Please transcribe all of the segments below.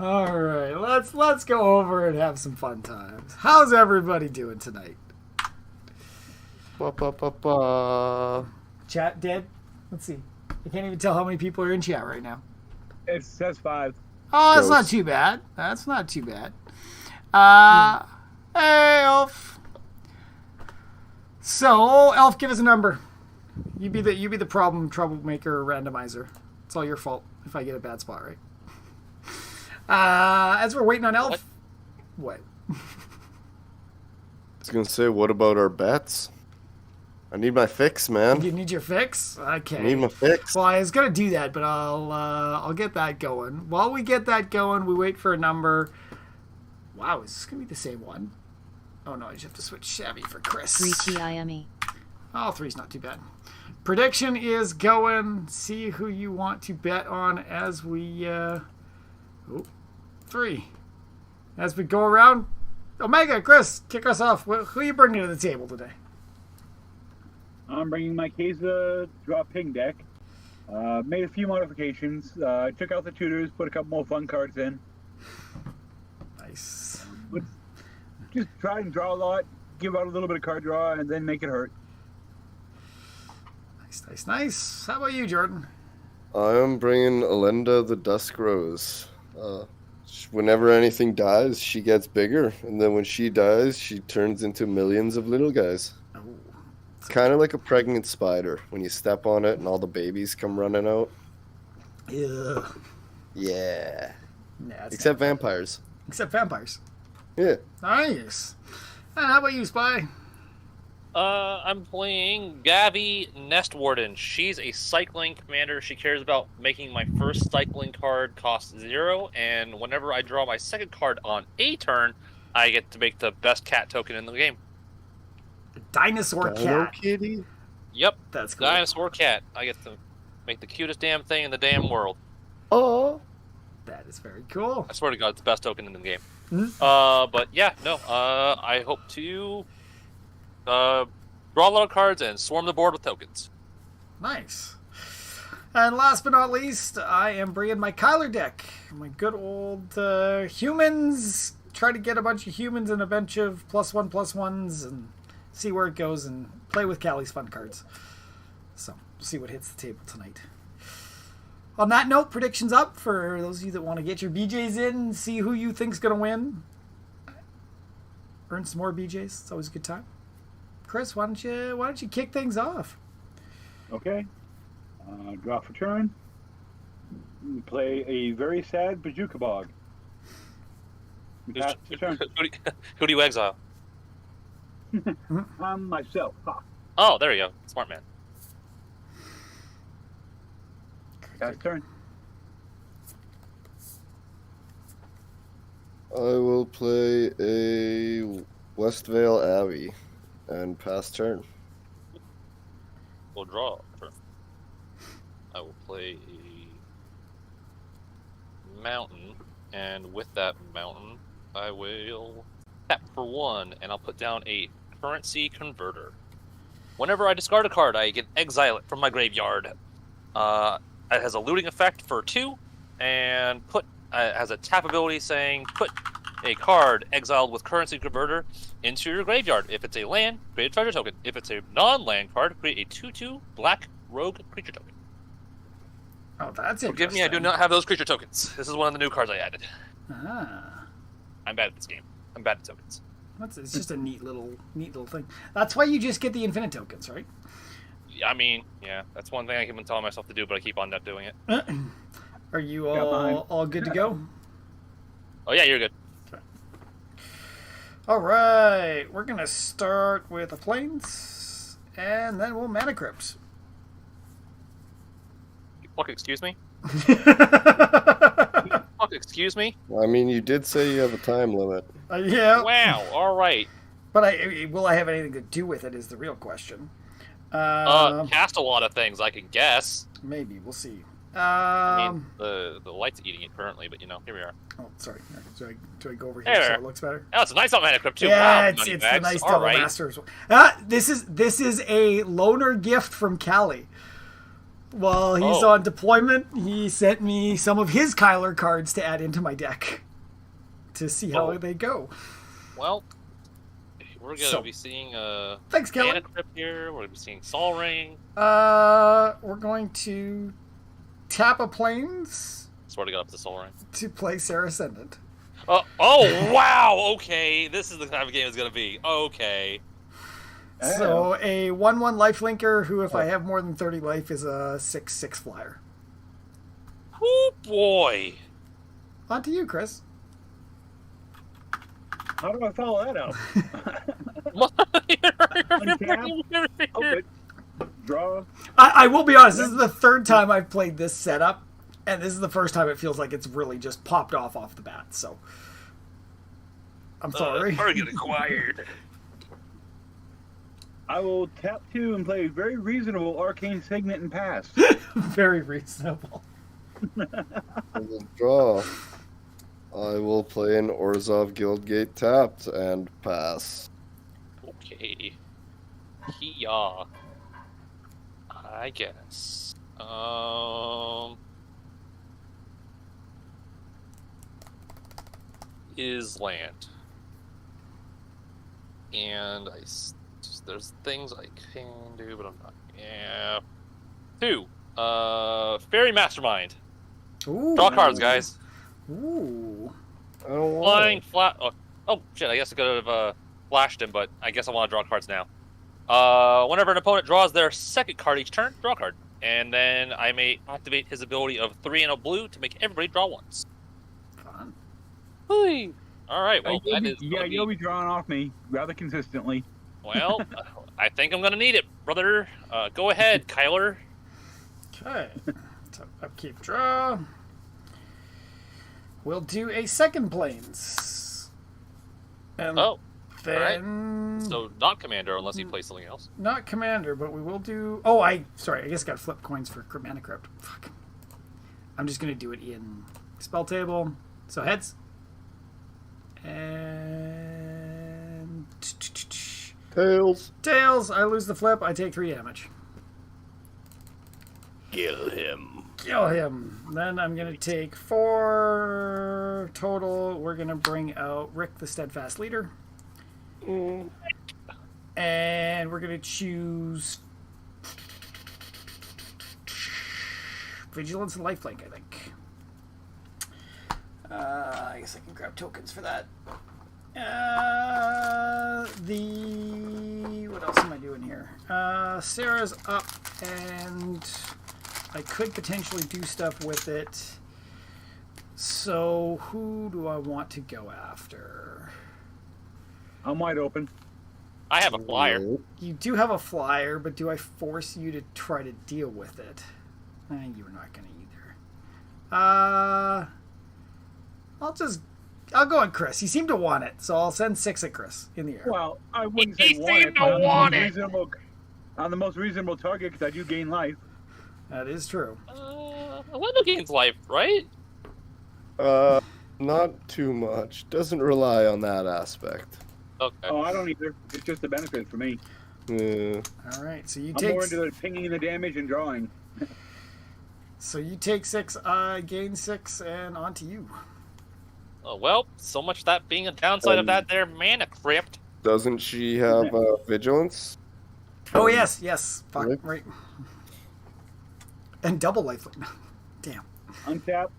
All right, let's go over and have some fun times. How's everybody doing tonight? Chat dead? Let's see. I can't even tell how many people are in chat right now. It says 5. Oh, that's not too bad. That's not too bad. Hey, Elf. So, Elf, give us a number. You be the troublemaker randomizer. It's all your fault if I get a bad spot right. As we're waiting on Elf, what? I was gonna say, what about our bets? I need my fix, man. You need your fix? Okay. I need my fix. Well, I was gonna do that, but I'll get that going. While we get that going, we wait for a number. Wow, is this gonna be the same one? Oh no, I just have to switch Chevy for Chris. 3TIME. Oh, 3's not too bad. Prediction is going. See who you want to bet on as we 3. As we go around. Omega, Chris, kick us off. Who are you bringing to the table today? I'm bringing my Keza draw ping deck. Made a few modifications. Took out the tutors, put a couple more fun cards in. Nice. Just try and draw a lot, give out a little bit of card draw, and then make it hurt. Nice. How about you, Jordan? I'm bringing Elenda the Dusk Rose. Whenever anything dies, she gets bigger, and then when she dies, she turns into millions of little guys. Oh, it's kind of like a pregnant spider. When you step on it and all the babies come running out. Yeah. Yeah. Nah, Except vampires. Except vampires. Yeah. Nice. And how about you, Spy? I'm playing Gavi Nest Warden. She's a cycling commander. She cares about making my first cycling card cost 0, and whenever I draw my second card on a turn, I get to make the best cat token in the game. Dinosaur Dino cat. Kitty? Yep. That's cool. Dinosaur cat. I get to make the cutest damn thing in the damn world. Oh. That is very cool. I swear to God, it's the best token in the game. Mm-hmm. But yeah, no. I hope to draw a lot of cards and swarm the board with tokens. Nice. And last but not least, I am bringing my Kyler deck. My good old humans. Try to get a bunch of humans and a bunch of +1/+1s and see where it goes and play with Callie's fun cards. So, see what hits the table tonight. On that note, predictions up for those of you that want to get your BJs in, see who you think's going to win. Earn some more BJs. It's always a good time. Chris, why don't you kick things off? Okay. Draw for turn. Play a very sad Bazooka Bog. Pass the turn. Who do you exile? Myself. Ha. Oh, there you go. Smart man. Pass turn. I will play a Westvale Abbey and pass turn. We'll draw a turn. I will play a mountain, and with that mountain, I will tap for 1, and I'll put down a currency converter. Whenever I discard a card, I can exile it from my graveyard. It has a looting effect for 2, and has a tap ability saying put a card exiled with currency converter into your graveyard. If it's a land, create a treasure token. If it's a non-land card, create a 2/2 black rogue creature token. Oh, that's interesting. Forgive me, I do not have those creature tokens. This is one of the new cards I added. Ah. I'm bad at this game. I'm bad at tokens. It's just a neat little thing. That's why you just get the infinite tokens, right? I mean, yeah, that's one thing I keep on telling myself to do, but I keep on not doing it. Are you all good to go? Oh yeah, you're good. All right, we're gonna start with the plains, and then we'll mana crypts. Fuck, excuse me? Fuck, excuse me? I mean, you did say you have a time limit. Yeah. Wow, alright. But will I have anything to do with it is the real question. Cast a lot of things, I can guess. Maybe, we'll see. I mean, the light's eating it currently, but here we are. Oh, sorry. Do I go over here There. so it looks better? Oh, it's a nice mana crypt too. Yeah, Wow, it's the bags. nice All double right. master as well. This is a loaner gift from Callie. While he's Oh. on deployment, he sent me some of his Kyler cards to add into my deck to see how they go. Well, we're going to be seeing Thanks, Kelly. Mana Crypt here. We're going to be seeing Sol Ring. We're going to tap a plains Swear to God, it's the Sol Ring. to play Sarah Ascendant. Oh, wow! Okay, this is the type of game it's going to be. Okay. So a 1/1 lifelinker who, if I have more than 30 life, is a 6/6 flyer. Oh, boy. On to you, Chris. How do I follow that up? Draw. I will be honest, this is the third time I've played this setup, and this is the first time it feels like it's really just popped off the bat, so I'm sorry. Target acquired. I will tap 2 and play very reasonable Arcane Signet and pass. Very reasonable. I will draw. I will play an Orzhov Guildgate tapped and pass. Okay. Yeah. I guess. Is land. And there's things I can do, but I'm not. Yeah. 2. Fairy Mastermind. Ooh. Draw cards, guys. Ooh. I don't want Flying flat. Oh, shit, I guess I could have flashed him, but I guess I want to draw cards now. Whenever an opponent draws their second card each turn, draw a card. And then I may activate his ability of 3 and a blue to make everybody draw once. Fun. Whee! Alright, well, that is. You'll be drawing off me rather consistently. Well, I think I'm going to need it, brother. Go ahead, Kyler. Okay. So upkeep draw. We'll do a second plains. And Oh, then so not Commander unless he plays something else. not commander, but we will do. Oh, I guess I got to flip coins for Mana Crypt. Fuck. I'm just gonna do it in spell table. So heads. And tails. tails. I lose the flip. I take 3 damage. Kill him. Kill him. Then I'm gonna take 4 total. We're gonna bring out Rick the Steadfast Leader. And we're going to choose Vigilance and Lifelink, I think. I guess I can grab tokens for that. What else am I doing here? Sarah's up, and I could potentially do stuff with it. So who do I want to go after? I'm wide open. I have a flyer. You do have a flyer, but do I force you to try to deal with it? You're not going to either. I'll go on Chris. He seemed to want it, so I'll send 6 at Chris in the air. Well, I wouldn't say want it. I'm the most reasonable target because I do gain life. That is true. Lendo gains life, right? Not too much. Doesn't rely on that aspect. Okay. Oh, I don't either. It's just a benefit for me. Yeah. All right, so you I'm take. more into the pinging the damage and drawing. So you take 6, I gain 6, and on to you. Oh, well, so much that being a downside of that there Mana Crypt. Doesn't she have vigilance? Oh yes. Fuck, Rick? right. And double lifelink. Damn. Untap.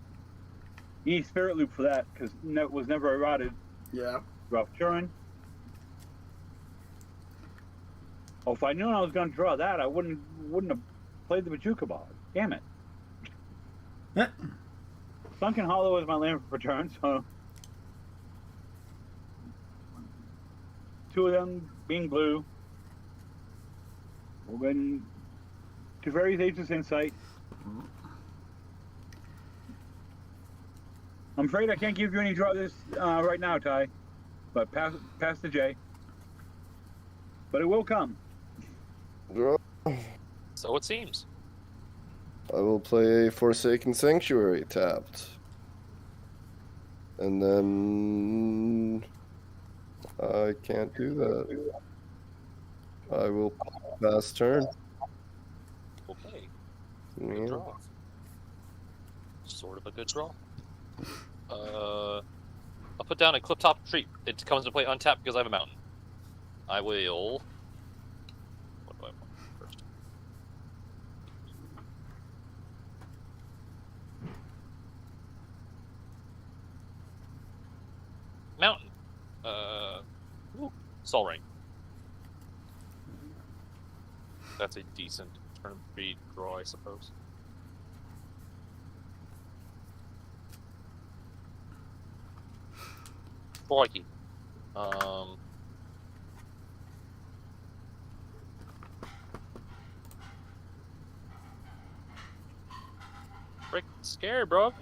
You need Spirit Loop for that because it was never eroded. Yeah. Rough turn. Oh, if I knew I was going to draw that, I wouldn't have played the Bajuka Ball. Damn it. Sunken Hollow is my land for turn, so 2 of them being blue. We'll win Teferi's Aegis Insight. I'm afraid I can't give you any draw this right now, Ty. But pass the J. But it will come. Draw. So it seems. I will play a Forsaken Sanctuary tapped. And then I can't do that. I will pass turn. Okay. Good Yeah. draw. Sort of a good draw. I'll put down a cliff-top retreat. It comes into play untapped because I have a mountain. I will... What do I want first? Mountain. Sol Ring. That's a decent turn 3 draw, I suppose. Crikey. Freaking scared, bro.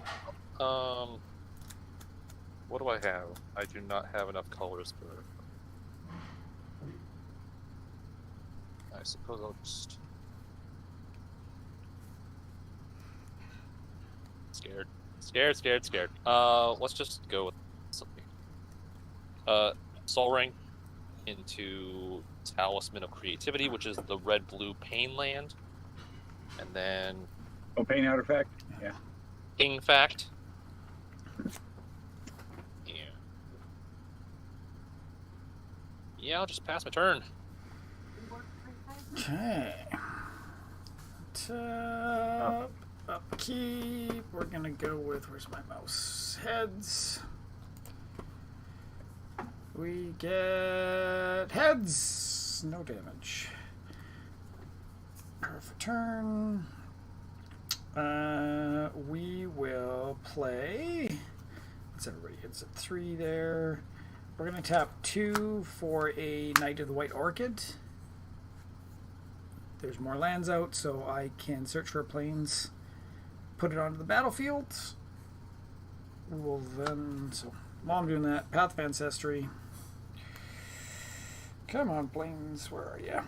What do I have? I do not have enough colors for it. I suppose I'll just... Scared. Scared. Let's just go with something. Sol Ring into Talisman of Creativity, which is the red-blue pain land. And then... Oh, pain artifact? Yeah. King Fact. Yeah, I'll just pass my turn. Okay. Top, upkeep. We're gonna go with, where's my mouse? Heads. We get heads. No damage. Perfect turn. We will play. What's everybody? It's at 3 there. We're going to tap 2 for a Knight of the White Orchid. There's more lands out, so I can search for planes, put it onto the battlefield. We'll then, so while I'm doing that, Path of Ancestry. Come on, planes, where are you?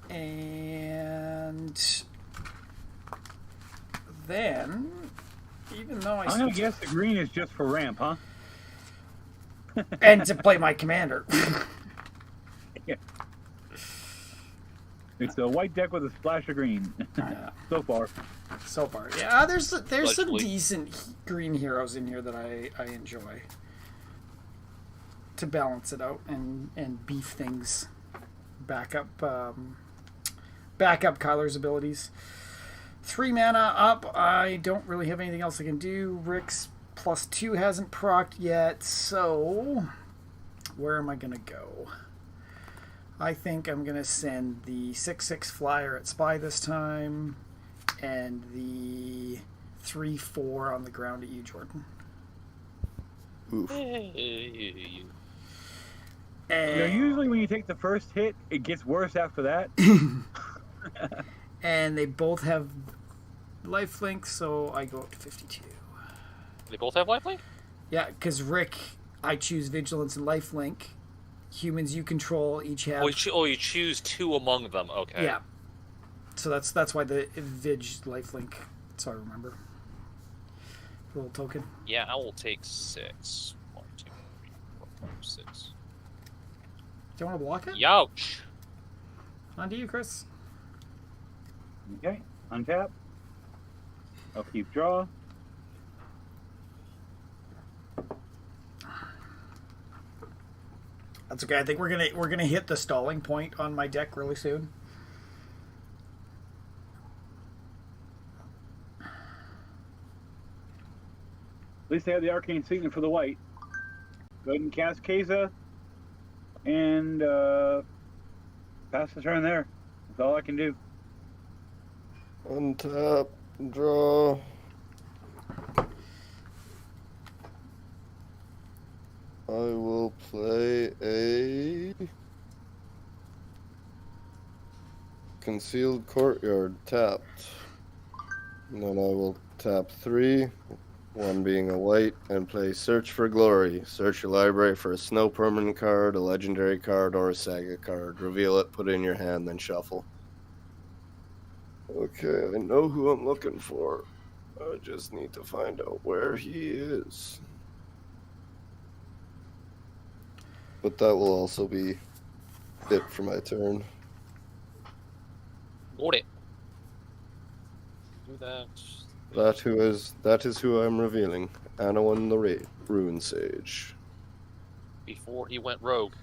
And then, even though I'm going to guess the green is just for ramp, huh? and to play my commander. Yeah. It's a white deck with a splash of green. So far. Yeah, there's some decent green heroes in here that I enjoy to balance it out and beef things back up Kyler's abilities. 3 mana up. I don't really have anything else I can do. Rick's +2 hasn't procced yet, so where am I gonna go? I think I'm gonna send the 6/6 flyer at Spy this time, and the 3/4 on the ground at you, Jordan. Oof. Hey. And, usually when you take the first hit, it gets worse after that. and they both have lifelink, so I go up to 52. They both have lifelink? Yeah, because Rick, I choose Vigilance and lifelink. Humans you control each have... you choose 2 among them. Okay. Yeah. So that's why the Vig lifelink, so I remember. Little token. Yeah, I will take 6. 1, 2, 3, 4, 5, 6. Do you want to block it? Youch! On to you, Chris. Okay, untap. Upkeep, draw. That's okay. I think we're gonna hit the stalling point on my deck really soon. At least they have the arcane signet for the white. Go ahead and cast Keza and pass the turn there. That's all I can do. Untap, draw. I will play a Concealed Courtyard tapped. And then I will tap 3, 1 being a white, and play Search for Glory. Search your library for a snow permanent card, a legendary card, or a saga card. Reveal it, put it in your hand, then shuffle. Okay, I know who I'm looking for. I just need to find out where he is. But that will also be it for my turn. Got it. Do that. That is who I'm revealing. Anawan the Ruin Sage. Before he went rogue.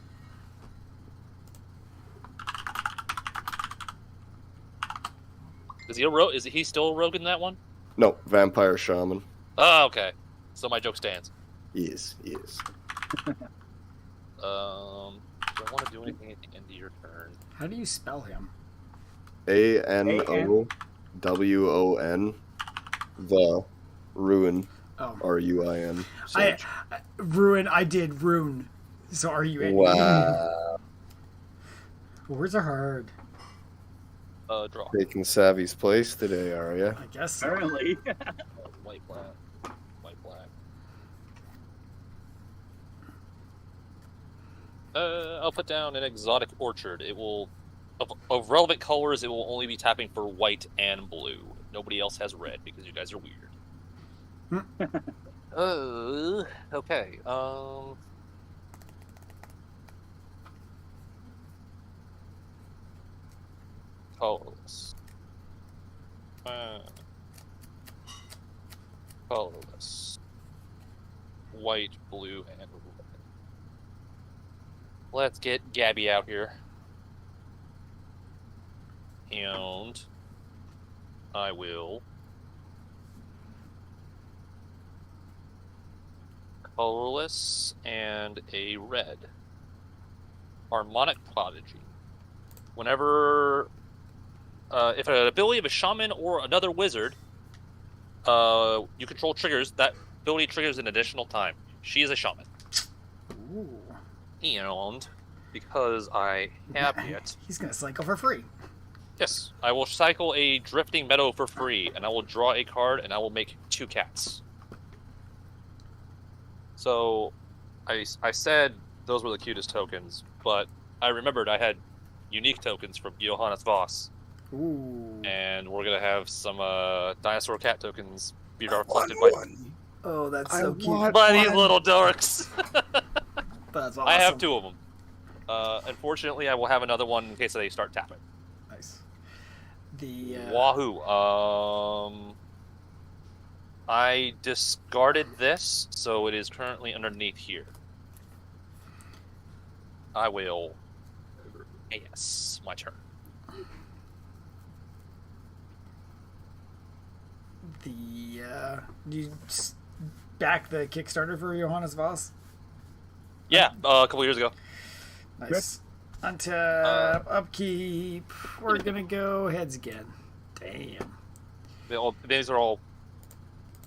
Is he a rogue? Is he still a rogue in that one? No, Vampire Shaman. Oh, okay. So my joke stands. Yes. Do I want to do anything at the end of your turn? How do you spell him? ANOWON. The Ruin. Oh. RUIN. Ruin. I did rune. So RUN. Wow. Words are hard. Draw. Taking Savvy's place today, are ya? I guess so. Apparently. White, black. White, black. I'll put down an exotic orchard. It will, of relevant colors, it will only be tapping for white and blue. Nobody else has red because you guys are weird. Okay. Colorless. Colorless. White, blue, and red. Let's get Gabby out here. And I will colorless and a red. Harmonic Prodigy. Whenever if an ability of a shaman or another wizard you control triggers, that ability triggers an additional time. She is a shaman. Ooh. And because I have it, He's gonna cycle for free. yes, I will cycle a Drifting Meadow for free, and I will draw a card, and I will make 2 cats. So, I said those were the cutest tokens, but I remembered I had unique tokens from Johannes Voss, Ooh. and we're gonna have some dinosaur cat tokens be reflected by Oh, that's so cute. these little dorks. That's awesome. I have 2 of them. Unfortunately, I will have another one in case they start tapping. Nice. The Wahoo. I discarded this, so it is currently underneath here. I will. Yes, my turn. you back the Kickstarter for Johannes Voss? Yeah, a couple years ago. Nice. Untap, upkeep. We're gonna go heads again. Damn. These are all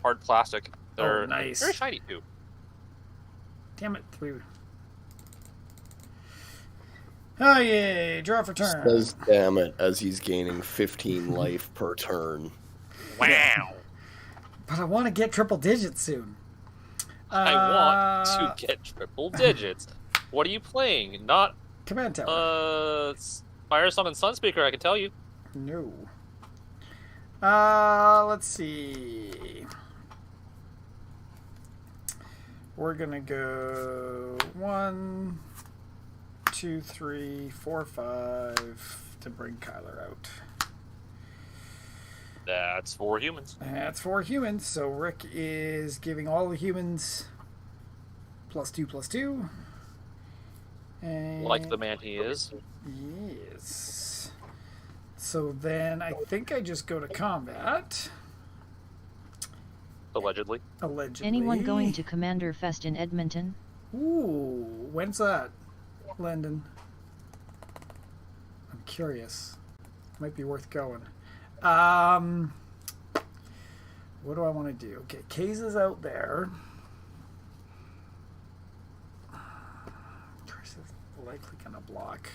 hard plastic. They're nice. very shiny too. Damn it, 3. Oh yay! Draw for turn. Says damn it as he's gaining 15 life per turn. Wow. But I want to get triple digits soon. I want to get triple digits. What are you playing? Not Command Tower. Fire Summon Sunspeaker, I can tell you. No. Let's see. We're gonna go 1, 2, 3, 4, 5 to bring Kyler out. That's 4 humans. That's 4 humans, so Rick is giving all the humans +2/+2. And Like the man he is. yes. So then I think I just go to combat. Allegedly. Allegedly. Anyone going to Commander Fest in Edmonton? Ooh, when's that, Landon? I'm curious. Might be worth going. What do I want to do? Okay, Kaze is out there. Trish is likely gonna block.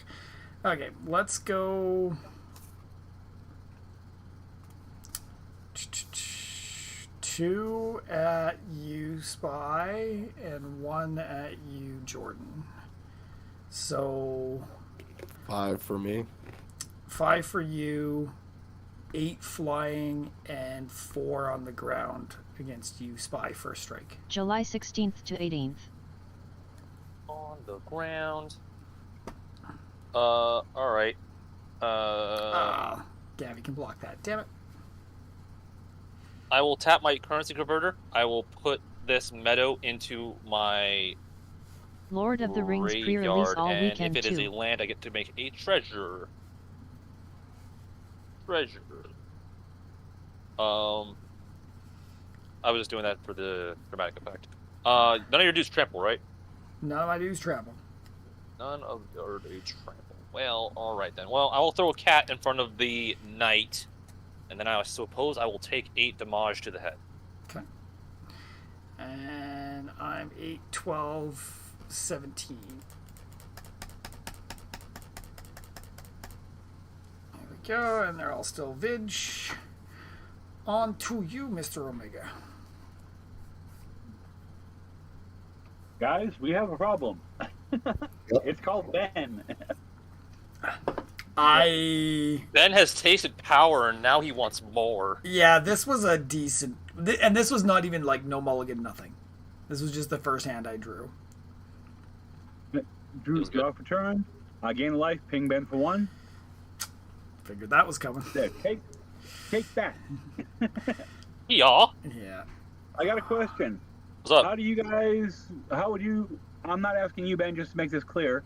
Okay, let's go. 2 at you, Spy, and 1 at you, Jordan. So 5 for me. 5 for you, 8 flying, and 4 on the ground against you, Spy, first strike. July 16th to 18th. On the ground. All right. Gabby can block that. Damn it. I will tap my currency converter. I will put this meadow into my Lord of the Rings pre-release graveyard, all and weekend if it is a too. land, I get to make a treasure. I was just doing that for the dramatic effect. None of your dudes trample, right? None of my dudes travel. None of your dudes trample. Well, all right then. Well, I will throw a cat in front of the knight, and then I suppose I will take 8 damage to the head. Okay. And I'm 8, 12, 17. There we go, and they're all still Vig. On to you, Mr. Omega. Guys, we have a problem. It's called Ben. Ben has tasted power, and now he wants more. Yeah, this was a decent... And this was not even, like, no mulligan, nothing. This was just the first hand I drew. Drew, draw for turn. Gain a life, ping Ben for 1. Figured that was coming. There, take that. Yeah. Yeah. I got a question. What's up? How would you, I'm not asking you, Ben, just to make this clear.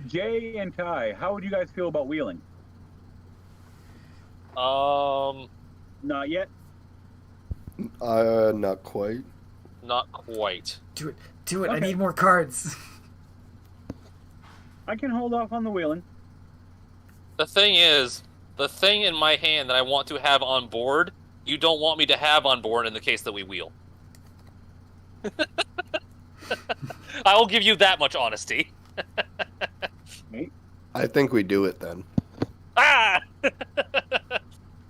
Jay and Ty, how would you guys feel about wheeling? Not yet? Not quite. Not quite. Do it. Do it. Okay. I need more cards. I can hold off on the wheeling. The thing is, the thing in my hand that I want to have on board, you don't want me to have on board in the case that we wheel. I will give you that much honesty. I think we do it then. Ah!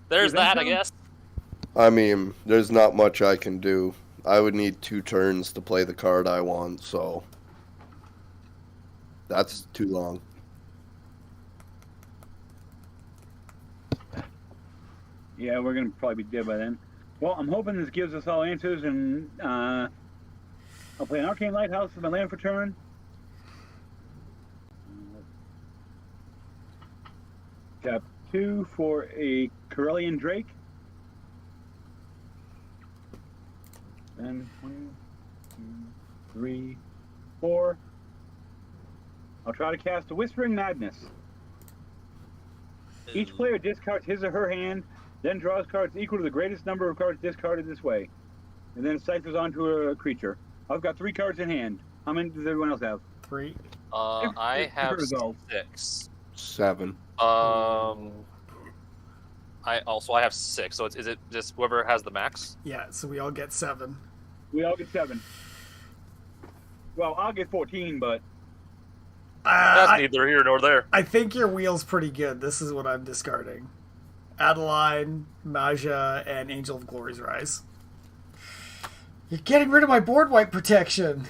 There's You think that, I so? guess. I mean, there's not much I can do. I would need 2 turns to play the card I want, so that's too long. Yeah, we're going to probably be dead by then. Well, I'm hoping this gives us all answers, and I'll play an Arcane Lighthouse as my land for turn. Tap 2 for a Corellian Drake. And 1, 2, 3, 4. I'll try to cast a Whispering Madness. Each player discards his or her hand, then draws cards equal to the greatest number of cards discarded this way, and then ciphers onto a creature. I've got 3 cards in hand. How many does everyone else have? 3. I have Resolve. 6. 7. I have 6. So is it just whoever has the max? Yeah, so we all get 7. We all get 7. Well, I'll get 14, but That's neither here nor there. I think your wheel's pretty good. This is what I'm discarding. Adeline, Maja, and Angel of Glory's Rise. You're getting rid of my board wipe protection.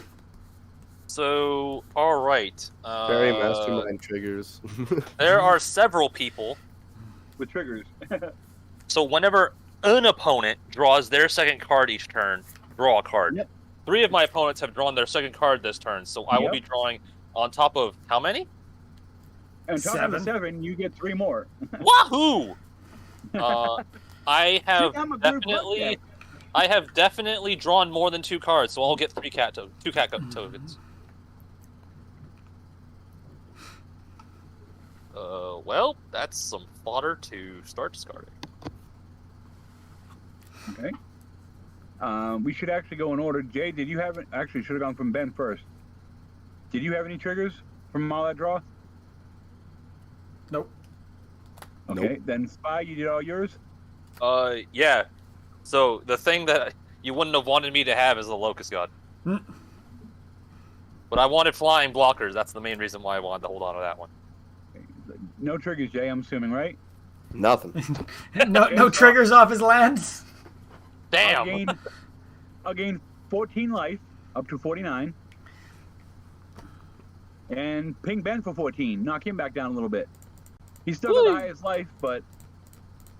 So, all right. Fairy Mastermind triggers. There are several people. with triggers. So whenever an opponent draws their second card each turn, draw a card. Yep. 3 of my opponents have drawn their second card this turn, so I will Yep. be drawing on top of how many? And top of the 7. 7, you get 3 more. Wahoo! I have I'm a group definitely, deck. I have definitely drawn more than 2 cards, so I'll get 2 cat tokens. Well, that's some fodder to start discarding. Okay. We should actually go in order. Jay, did you have it? Actually, should have gone from Ben first. Did you have any triggers from all that draw? Nope. Okay, Nope. then Spy, you did all yours? Yeah. So the thing that you wouldn't have wanted me to have is the Locust God. Mm. But I wanted flying blockers. That's the main reason why I wanted to hold on to that one. No triggers, Jay, I'm assuming, right? Nothing. No triggers off his lands. Damn! I'll gain 14 life, up to 49. And ping Ben for 14. Knock him back down a little bit. He's still got the highest life, but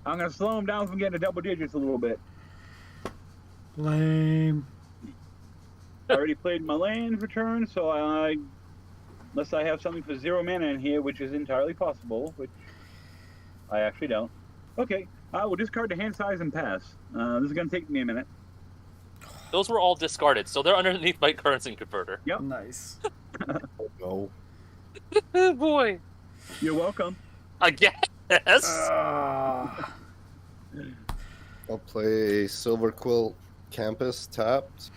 I'm going to slow him down from getting to double digits a little bit. Lame. I already played my land return, so Unless I have something for 0 mana in here, which is entirely possible, which I actually don't. Okay, we'll discard the hand size and pass. This is going to take me a minute. Those were all discarded, so they're underneath my currency converter. Yep. Nice. No. Oh boy. You're welcome. I guess. Ah. I'll play Silver Quilt Campus tapped.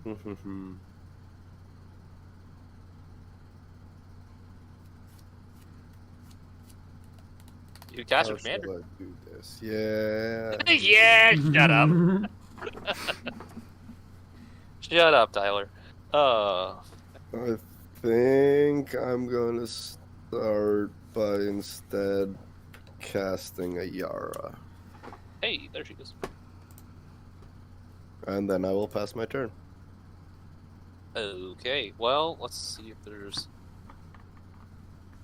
You cast How your commander. shall I do this? Yeah. Yeah, shut up. Shut up, Tyler. I think I'm gonna start by instead casting a Yara. Hey, there she is. And then I will pass my turn. Okay, well, let's see if there's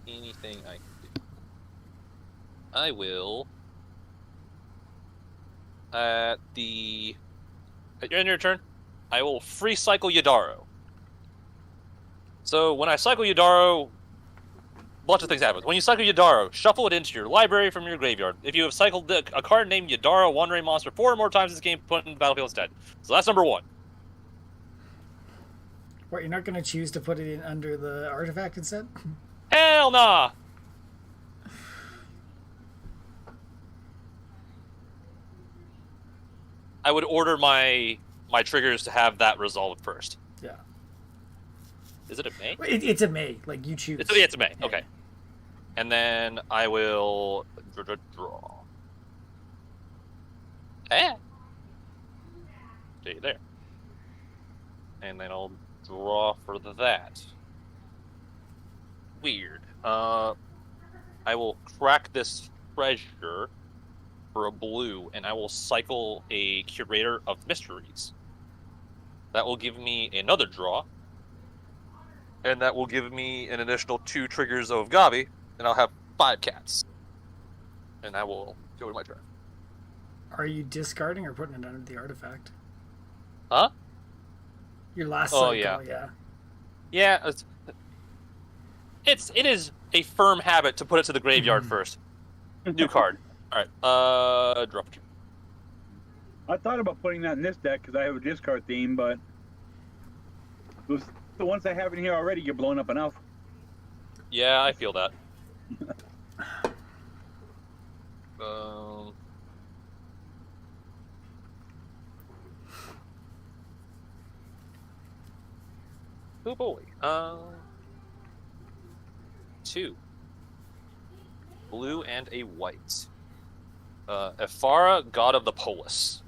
anything I can do. I will at the end of your turn, I will free cycle Yadaro. So when I cycle Yadaro, a bunch of things happen. When you cycle Yadaro, shuffle it into your library from your graveyard. If you have cycled a card named Yadaro Wandering Monster 4 or more times this game, put it in the battlefield instead. So that's number 1. What, you're not going to choose to put it in under the artifact instead? Hell nah! I would order my triggers to have that resolved first. Yeah. Is it a May? It's a May. Like, you choose. It's a May. Yeah. Okay. And then I will draw. Stay there. And then I'll draw for that. Weird. I will crack this treasure for a blue, and I will cycle a Curator of Mysteries. That will give me another draw. And that will give me an additional 2 triggers of Gavi, and I'll have 5 cats. And I will go to my turn. Are you discarding or putting it under the artifact? Huh? Your last Oh, cycle, yeah. Yeah, it is a firm habit to put it to the graveyard first. New card. Alright, drop 2. I thought about putting that in this deck because I have a discard theme, but the ones I have in here already, you're blowing up enough. Yeah, I feel that. Oh boy. 2. Blue and a white. Ephara, God of the Polis.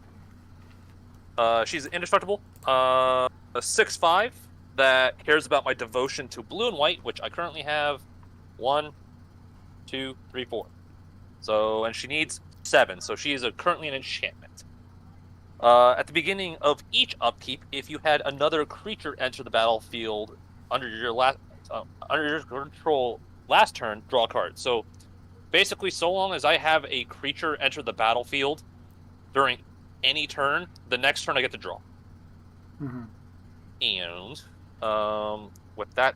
She's indestructible. A 6/5 that cares about my devotion to blue and white, which I currently have 1, 2, 3, 4. So, and she needs 7, so she is currently an enchantment. At the beginning of each upkeep, if you had another creature enter the battlefield under your control last turn, draw a card. So, basically, so long as I have a creature enter the battlefield during any turn, the next turn I get to draw. Mm-hmm. And with that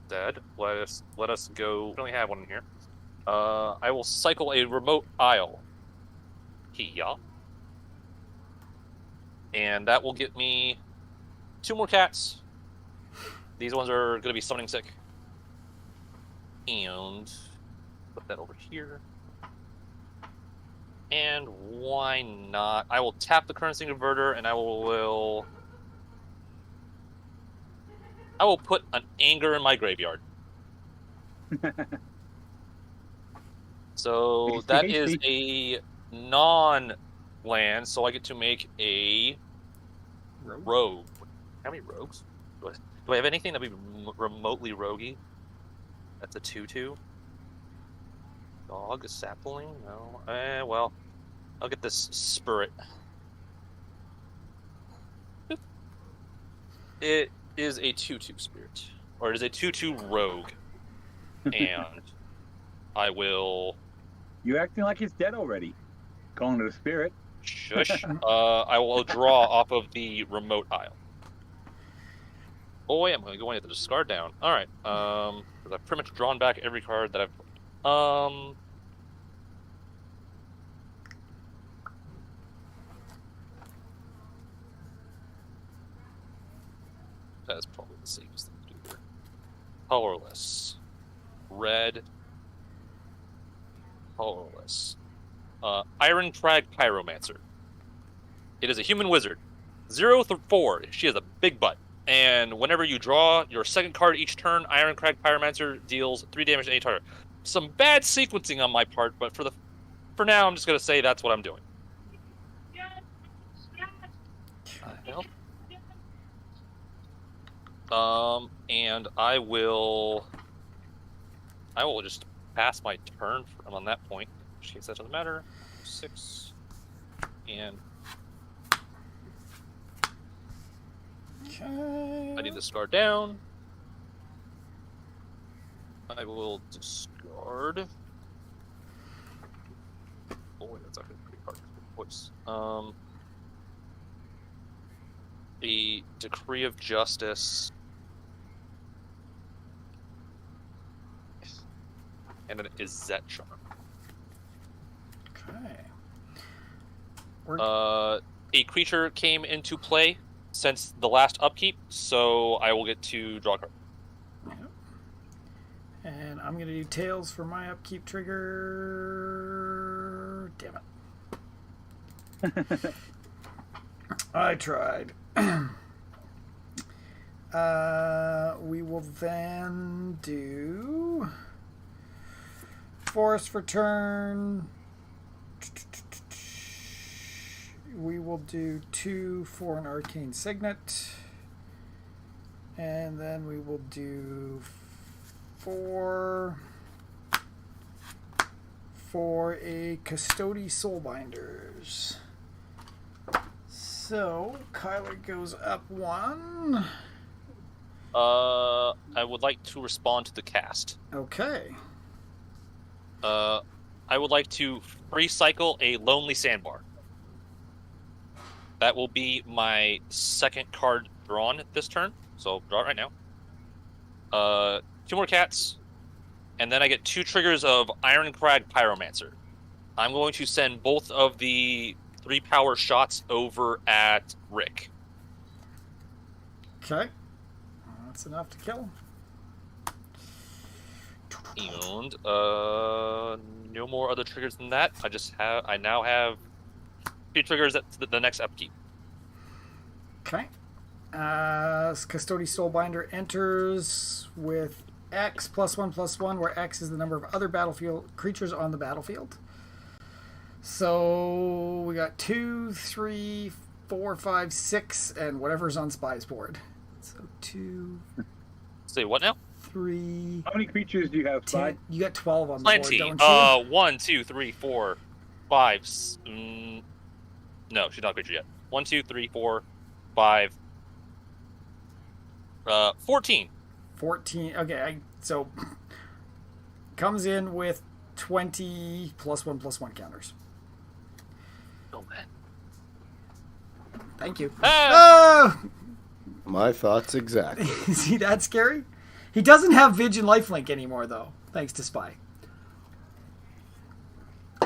said, let us go. We only have one in here. I will cycle a remote isle. Here. And that will get me 2 more cats. These ones are going to be summoning sick. And put that over here. And why not? I will tap the currency converter, and I will put an anger in my graveyard. So that is a non-land, so I get to make a rogue. How many rogues? Do I have anything that would be remotely roguey? That's a 2/2. Dog, a sapling? No. Well, I'll get this spirit. It is a 2/2 spirit. Or it is a 2/2 rogue. And I will... You're acting like it's dead already. Calling it a spirit. Shush. I will draw off of the remote isle. Boy, I'm going to go in at the discard down. All right. 'Cause I've pretty much drawn back every card that I've. That's probably the safest thing to do here. Colorless. Red. Colorless. Iron Crag Pyromancer. It is a human wizard. 0-4. She has a big butt. And whenever you draw your second card each turn, Iron Crag Pyromancer deals 3 damage to any target. Some bad sequencing on my part, but for now, I'm just going to say that's what I'm doing. And I will just pass my turn on that point. In case that doesn't matter. 6 and Okay. I need to discard down. I will discard. Boy, that's actually pretty hard voice. The Decree of Justice. And an Izzet Charm. Okay. A creature came into play since the last upkeep, so I will get to draw a card. Yep. And I'm going to do Tails for my upkeep trigger. Damn it. I tried. We will then do Forest for turn. We will do 2 for an Arcane Signet. And then we will do 4 for a Custody Soulbinders. So, Kyler goes up 1. I would like to respond to the cast. Okay. I would like to recycle a Lonely Sandbar. That will be my second card drawn this turn. So I'll draw it right now. 2 more cats. And then I get 2 triggers of Iron Crag Pyromancer. I'm going to send both of the 3 power shots over at Rick. Okay. That's enough to kill him. And no more other triggers than that. I now have 2 triggers at the next upkeep. Okay. Custody Soulbinder enters with X +1/+1, where X is the number of other battlefield creatures on the battlefield. So we got 2, 3, 4, 5, 6, and whatever's on Spy's board. So 2. Say what now? 3. How many creatures do you have, Spy? 10, you got 12 on the Plenty. board, don't you? 1, 2, 3, 4, 5. No, she's not a creature yet. 1, 2, 3, 4, 5. 14. 14. Okay, so comes in with 20 +1/+1 counters. Oh man. Thank you. Ah! Oh! My thoughts exactly. See that scary? He doesn't have Vig and Lifelink anymore, though, thanks to Spy.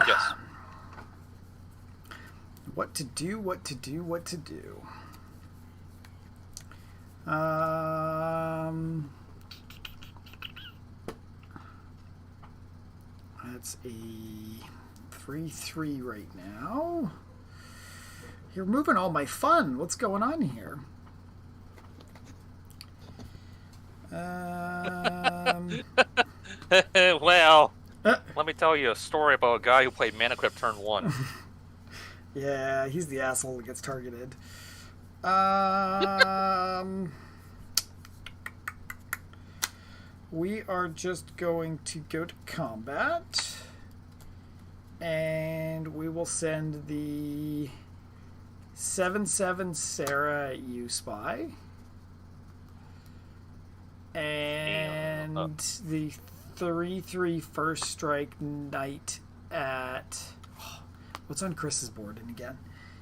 Yes. What to do, what to do, what to do. That's a 3/3 right now. You're moving all my fun. What's going on here? Well, let me tell you a story about a guy who played Mana Crypt turn 1. Yeah, he's the asshole that gets targeted. We are just going to go to combat. And we will send the 7/7 Sarah at you, Spy. And the 3/3 First Strike Knight at... what's on Chris's board? And again,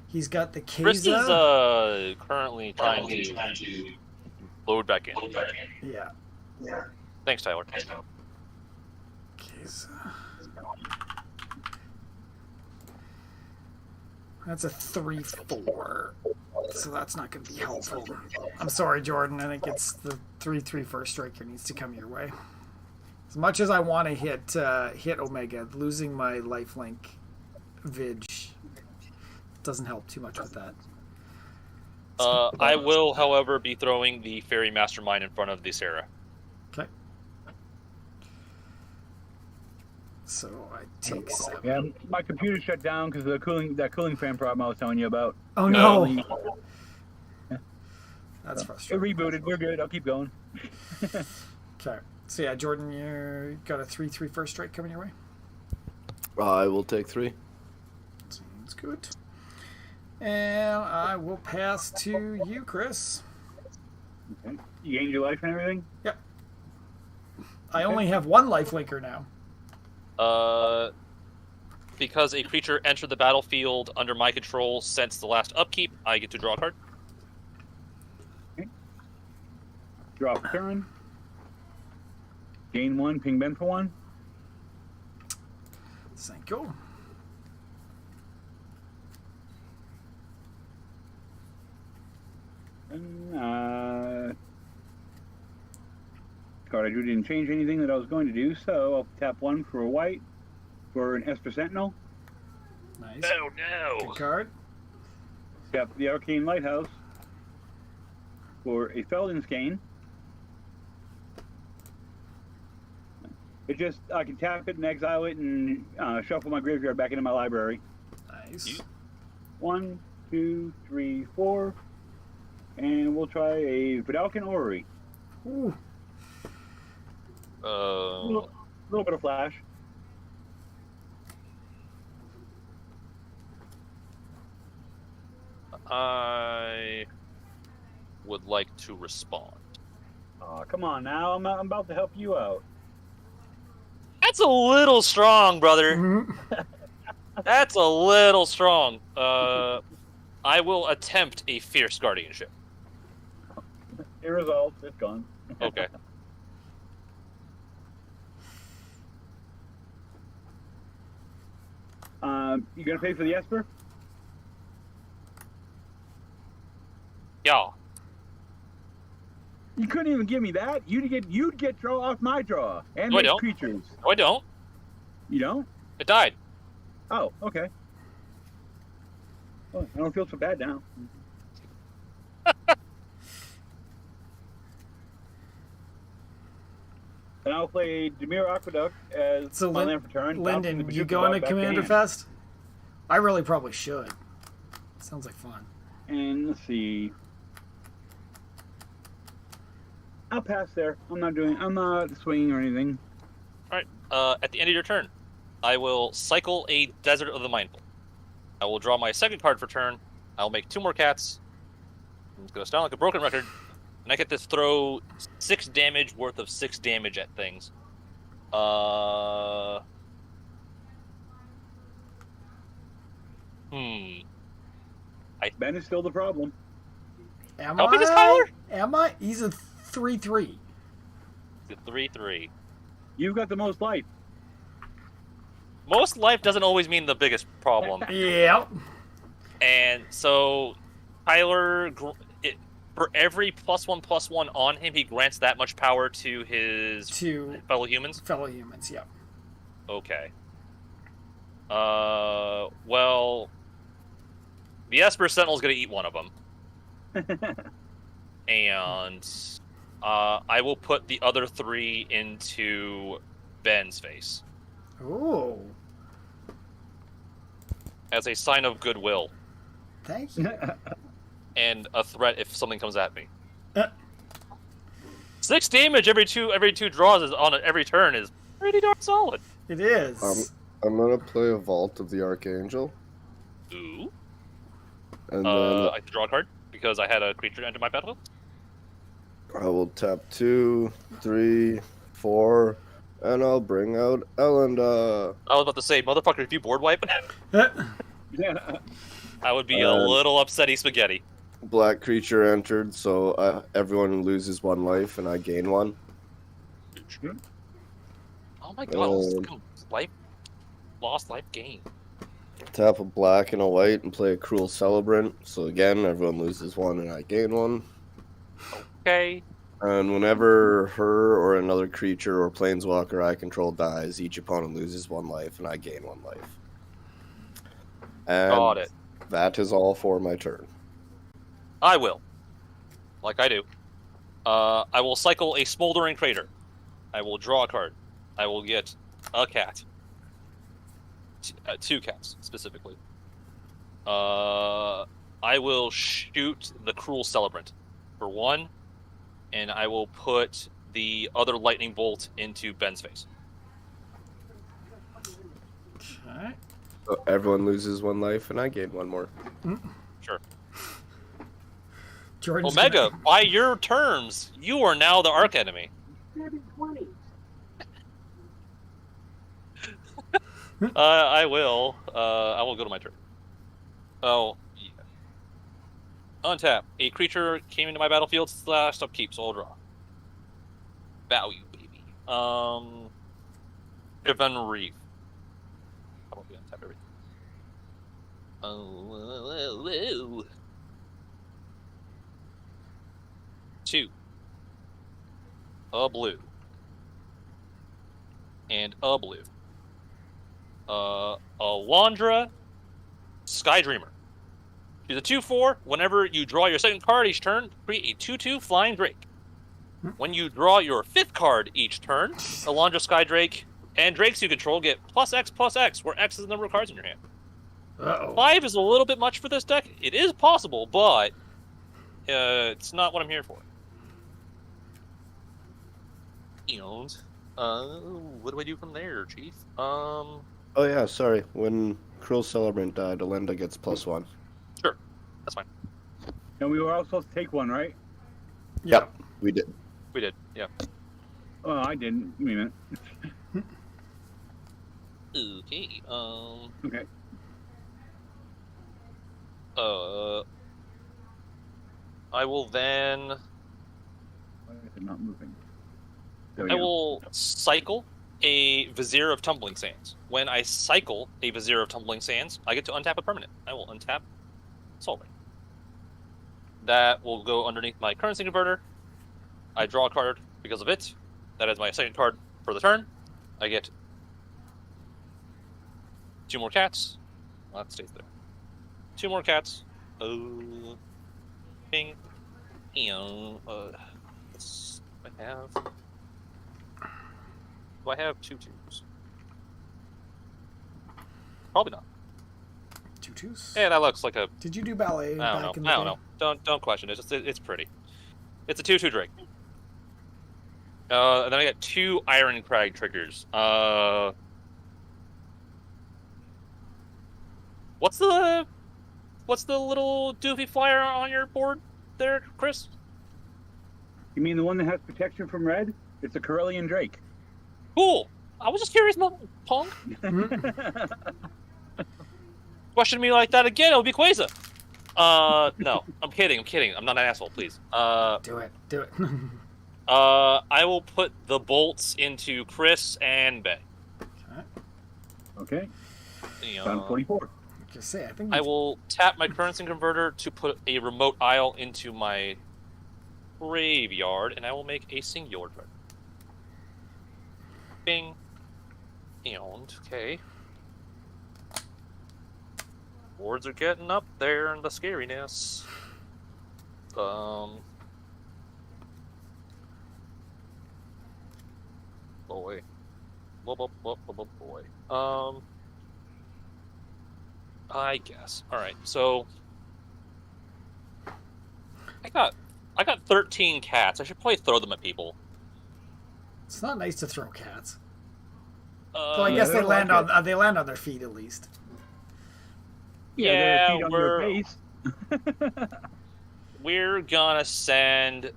he's got the Keza. Chris is currently trying to Load back in. Yeah. Thanks, Tyler. Okay, so that's a 3-4. So that's not going to be helpful. I'm sorry, Jordan. I think it's the 3-3 first striker needs to come your way. As much as I want to hit Omega, losing my lifelink Vig doesn't help too much with that. I will, however, be throwing the Fairy Mastermind in front of the Sarah. Okay. So I take 7. Yeah, my computer shut down because of that cooling fan problem I was telling you about. Oh no! That's It frustrating. rebooted. We're good. I'll keep going. Okay. So yeah, Jordan, you got a 3-3 first strike coming your way. I will take 3. Sounds good. And I will pass to you, Chris. Okay. You gained your life and everything? Yep. I only have one lifelinker now. Because a creature entered the battlefield under my control since the last upkeep, I get to draw a card. Okay. Draw a turn. Gain 1, ping Ben for 1. Thank you. And, card I drew didn't change anything that I was going to do, so I'll tap 1 for a white for an Esper Sentinel. Nice. Oh no! Good card. Tap the Arcane Lighthouse for a Felden's Cane. It just, I can tap it and exile it and shuffle my graveyard back into my library. Nice. 1, 2, 3, 4. And we'll try a Vidalcan Orrery. Ooh. A little bit of flash. I would like to respond. Oh, come on now. I'm about to help you out. That's a little strong, brother. Mhm. That's a little strong. I will attempt a Fierce Guardianship. It results. It's gone. Okay. You gonna pay for the Esper? Yeah. You couldn't even give me that. You'd get draw off my draw and No, I make don't. creatures. No, I don't. You don't? It died. Oh, okay. Well, I don't feel so bad now. And I'll play Demir Aqueduct as So my land for turn. bouncing Lyndon, the you Bajuka going to back to Commander hand. Fest? I really probably should. Sounds like fun. And let's see. I'll pass there. I'm not swinging or anything. All right. At the end of your turn, I will cycle a Desert of the Mindful. I will draw my second card for turn. I'll make 2 more cats. It's going to sound like a broken record. And I get to throw 6 damage worth of 6 damage at things. Ben is still the problem. How big is Tyler? Am I? He's a 3-3. It's a 3-3. You've got the most life. Most life doesn't always mean the biggest problem. Yep. And so, Tyler, for every +1/+1 on him, he grants that much power to his To fellow humans? fellow humans, yep. Okay. Well, the Esper Sentinel's gonna eat one of them. And I will put the other 3 into Ben's face Ooh. as a sign of goodwill Thank you. and a threat if something comes at me. Uh. 6 damage every two draws is on every turn is pretty darn solid. It is. I'm gonna play a Vault of the Archangel, Ooh. and then I can draw a card because I had a creature enter my battlefield. I will tap 2, 3, 4, and I'll bring out Elenda. I was about to say, motherfucker, if you board wipe, Uh, Yeah. I would be a little upsetty spaghetti. Black creature entered, so everyone loses 1 life and I gain 1. Oh my god, this fucking lost life gain. Tap a black and a white and play a Cruel Celebrant. So again, everyone loses 1 and I gain 1. Okay. And whenever her or another creature or planeswalker I control dies, each opponent loses 1 life and I gain 1 life. And Got it. that is all for my turn. I will. Like I do. I will cycle a Smoldering Crater. I will draw a card. I will get a cat. 2 cats, specifically. I will shoot the Cruel Celebrant for 1, and I will put the other lightning bolt into Ben's face. Okay. So everyone loses 1 life and I gain 1 more. Sure. Jordan's Omega, gonna- by your terms, you are now the arch enemy. I will go to my turn. Oh, yeah. Untap. A creature came into my battlefield / upkeep, so I'll draw. Value, baby. Event Reef. How about we untap everything? Oh, 2. A blue. And a blue. Alondra Skydreamer. She's a 2/4. Whenever you draw your second card each turn, create a 2/2 Flying Drake. When you draw your 5th card each turn, Alondra Skydrake and Drakes you control get +X/+X, where X is the number of cards in your hand. Uh-oh. 5 is a little bit much for this deck. It is possible, but it's not what I'm here for. And what do I do from there, Chief? Oh yeah, sorry. When Cruel Celebrant died, Alenda gets +1. Sure, that's fine. And we were all supposed to take 1, right? Yep, we did. We did, yeah. Oh, I didn't. Give me a minute. Okay. Okay. I will then. Why is it not moving? There we I go. will cycle a Vizier of Tumbling Sands. When I cycle a Vizier of Tumbling Sands, I get to untap a permanent. I will untap Soul Ring. That will go underneath my currency converter. I draw a card because of it. That is my second card for the turn. I get 2 more cats. Well, that stays there. 2 more cats. Bing. Let's I have. Do I have 2 2s? Probably not. 2 2s? Yeah, that looks like a. Did you do ballet I back don't in know. the I don't day? know. Don't question it. It's pretty. It's a 2/2 Drake. And then I got 2 Iron Crag triggers. What's the little doofy flyer on your board there, Chris? You mean the one that has protection from red? It's a Corellian Drake. Cool. I was just curious, punk. Question me like that again, it'll be Quasar. No, I'm kidding. I'm not an asshole, please. Do it. I will put the bolts into Chris and Ben. Okay. You know, Round 44. Just say, I think I will tap my currency converter to put a remote isle into my graveyard, and I will make a singular card. Bing. And, okay. Boards are getting up there in the scariness. Boy. Boy. I guess. Alright, so I got 13 cats. I should probably throw them at people. it's not nice to throw cats. Uh, So I guess they they don't land like on they land on their feet at least. Yeah, their feet on your face. we're gonna send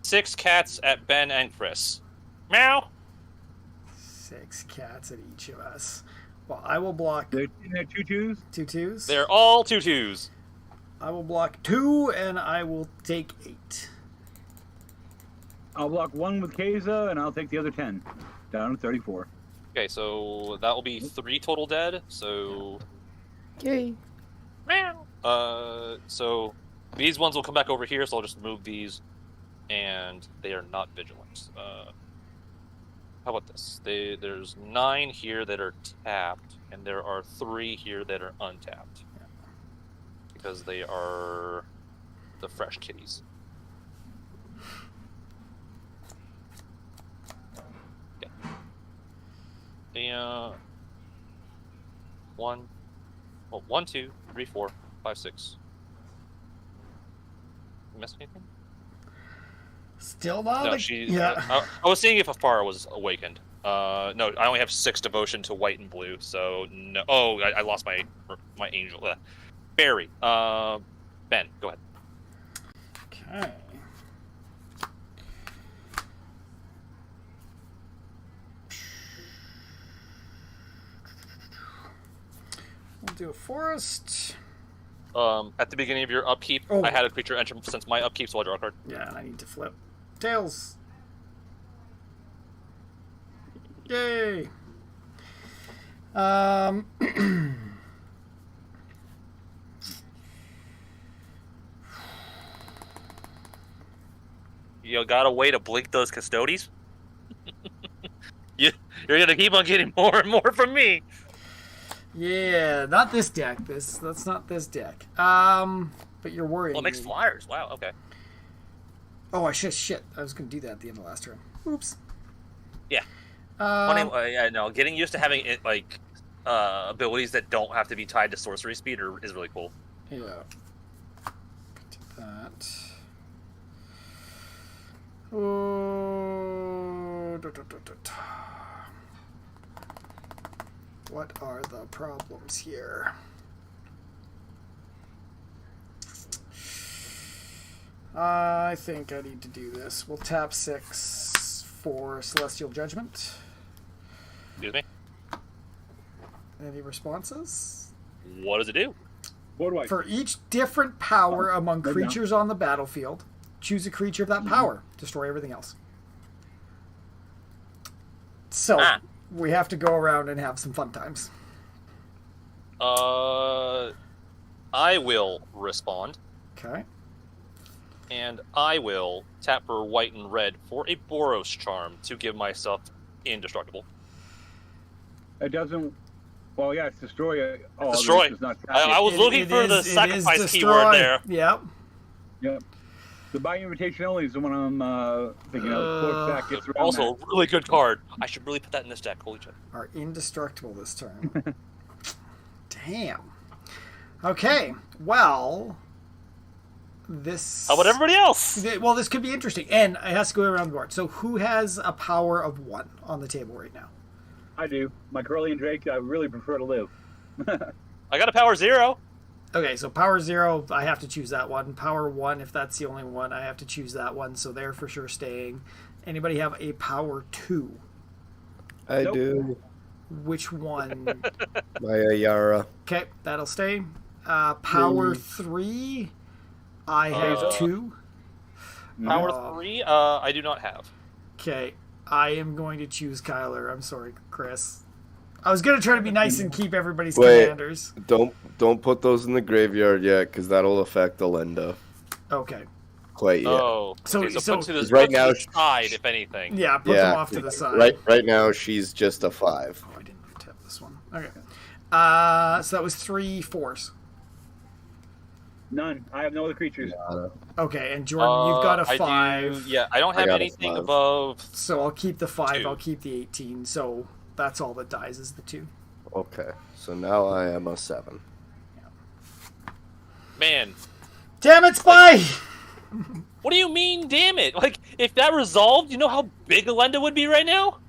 6 cats at Ben and Chris. Meow. 6 cats at each of us. Well, I will block They're 2/2s. 2 2s. They're all 2/2s. I will block 2, and I will take 8. I'll block 1 with Keza, and I'll take the other 10. Down to 34. Okay, so that will be 3 total dead. So, Yay. so these ones will come back over here. So I'll just move these, and they are not vigilant. How about this? There's 9 here that are tapped, and there are 3 here that are untapped because they are the fresh kitties. Yeah. 1, 2, 3, 4, 5, 6. Miss anything? Still not. No, I was seeing if Afara was awakened. No, I only have 6 devotion to white and blue, so no. Oh, I lost my angel. Barry. Ben, go ahead. Okay. We'll do a forest. At the beginning of your upkeep, I had a creature enter since my upkeep, so I'll draw a card. Yeah, and I need to flip. Tails. Yay. You got a way to blink those custodies? You're gonna keep on getting more and more from me. Yeah, not this deck. That's not this deck. But you're worrying. Well, it makes me. flyers. Wow. Okay. Oh, I shit. I was gonna do that at the end of last turn. Oops. Yeah. Yeah, no. Getting used to having it like abilities that don't have to be tied to sorcery speed is really cool. Yeah. Do that. What are the problems here? I think I need to do this. We'll tap 6 for Celestial Judgment. Excuse me? Any responses? What does it do? What do I? For each different power among creatures on the battlefield, choose a creature of that power. Destroy everything else. So, we have to go around and have some fun times. I will respond. Okay. And I will tap for white and red for a Boros charm to give myself indestructible. It doesn't. Well, yeah, it's destroy. Oh, Destroy. It's not I was looking for the sacrifice keyword there. Yep. Yep. The by invitation only is the one I'm thinking of. Force back gets around Also, that. a really good card. I should really put that in this deck. Holy shit. Are indestructible this turn. Damn. Okay. Well, this. How about everybody else? Well, this could be interesting, and it has to go around the board. So, who has a power of 1 on the table right now? I do. My Corellian Drake, I really prefer to live. I got a power 0. Okay, so power 0, I have to choose that one. Power 1, if that's the only one, I have to choose that one. So they're for sure staying. Anybody have a power 2? I Nope. do. Which one? My Ayara. Okay, that'll stay. Power 3, I have 2. Power 3, I do not have. Okay, I am going to choose Kyler. I'm sorry, Chris. I was gonna try to be nice and keep everybody's commanders. Don't put those in the graveyard yet, because that'll affect Alinda Okay. quite yet. Oh, So- okay, so- put to the, Right put now- to the side, if anything. Yeah, put them off to the side. Right now, she's just a 5. Oh, I didn't tap this one. Okay. So that was 3 4s. None. I have no other creatures. Okay, and Jordan, you've got a 5. I don't have got a anything 5. above. So I'll keep the 5. 2. I'll keep the 18. So that's all that dies is the 2. Okay, so now I am a 7. Man, Damn it, Spy! what do you mean, damn it? Like, if that resolved, you know how big Alenda would be right now?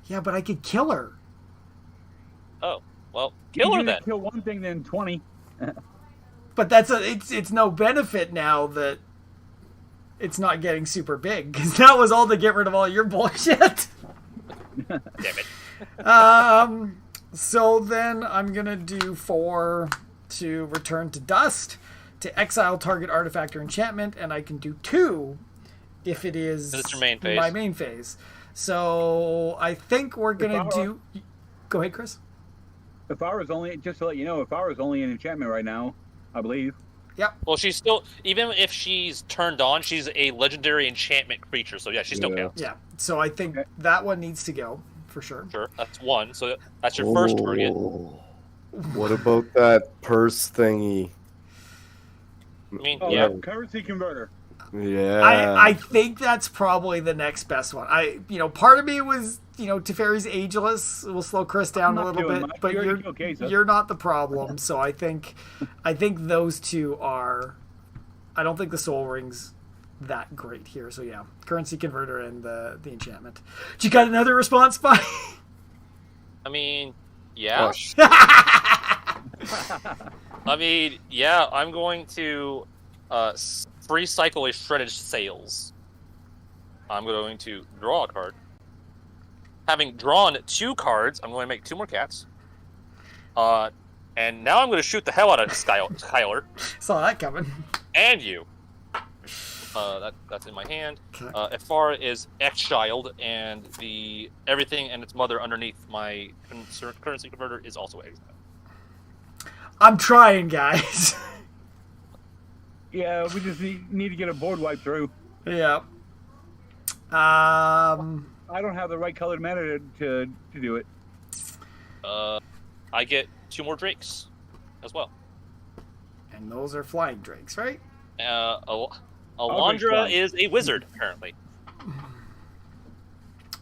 Yeah, but I could kill her. Oh, well, kill her You then. kill one thing, then 20. But it's no benefit now that it's not getting super big, because that was all to get rid of all your bullshit. Damn it. So then I'm gonna do 4 to return to dust. to exile target artifact or enchantment, and I can do 2 if it is It's your main phase. my main phase. So I think we're gonna do. Go ahead, Chris. If I was only, just to let you know, if I was only an enchantment right now, I believe. Yep. Well, she's still, even if she's turned on, she's a legendary enchantment creature. So yeah, she still counts. Yeah. So I think that one needs to go for sure. Sure, that's 1. So that's your first target. What about that purse thingy? I mean, Oh, yeah. Currency converter. Yeah. I think that's probably the next best one. Part of me was, Teferi's Ageless will slow Chris down a little bit, but you're not the problem. So I think those two are. I don't think the Soul Ring's that great here. So yeah, Currency Converter and the enchantment. You got another response, Spy? I mean, yeah. I mean, yeah. I'm going to free cycle a Shredded Sails. I'm going to draw a card. Having drawn 2 cards, I'm going to make 2 more cats. And now I'm going to shoot the hell out of Skylar. Saw that coming. And you. That's in my hand. Okay. As far as X-Child and everything and its mother underneath my currency converter is also exiled. I'm trying, guys. Yeah, we just need to get a board wipe through. Yeah. I don't have the right colored mana to do it. I get 2 more Drakes as well. And those are flying drakes, right? Alondra is a wizard, apparently.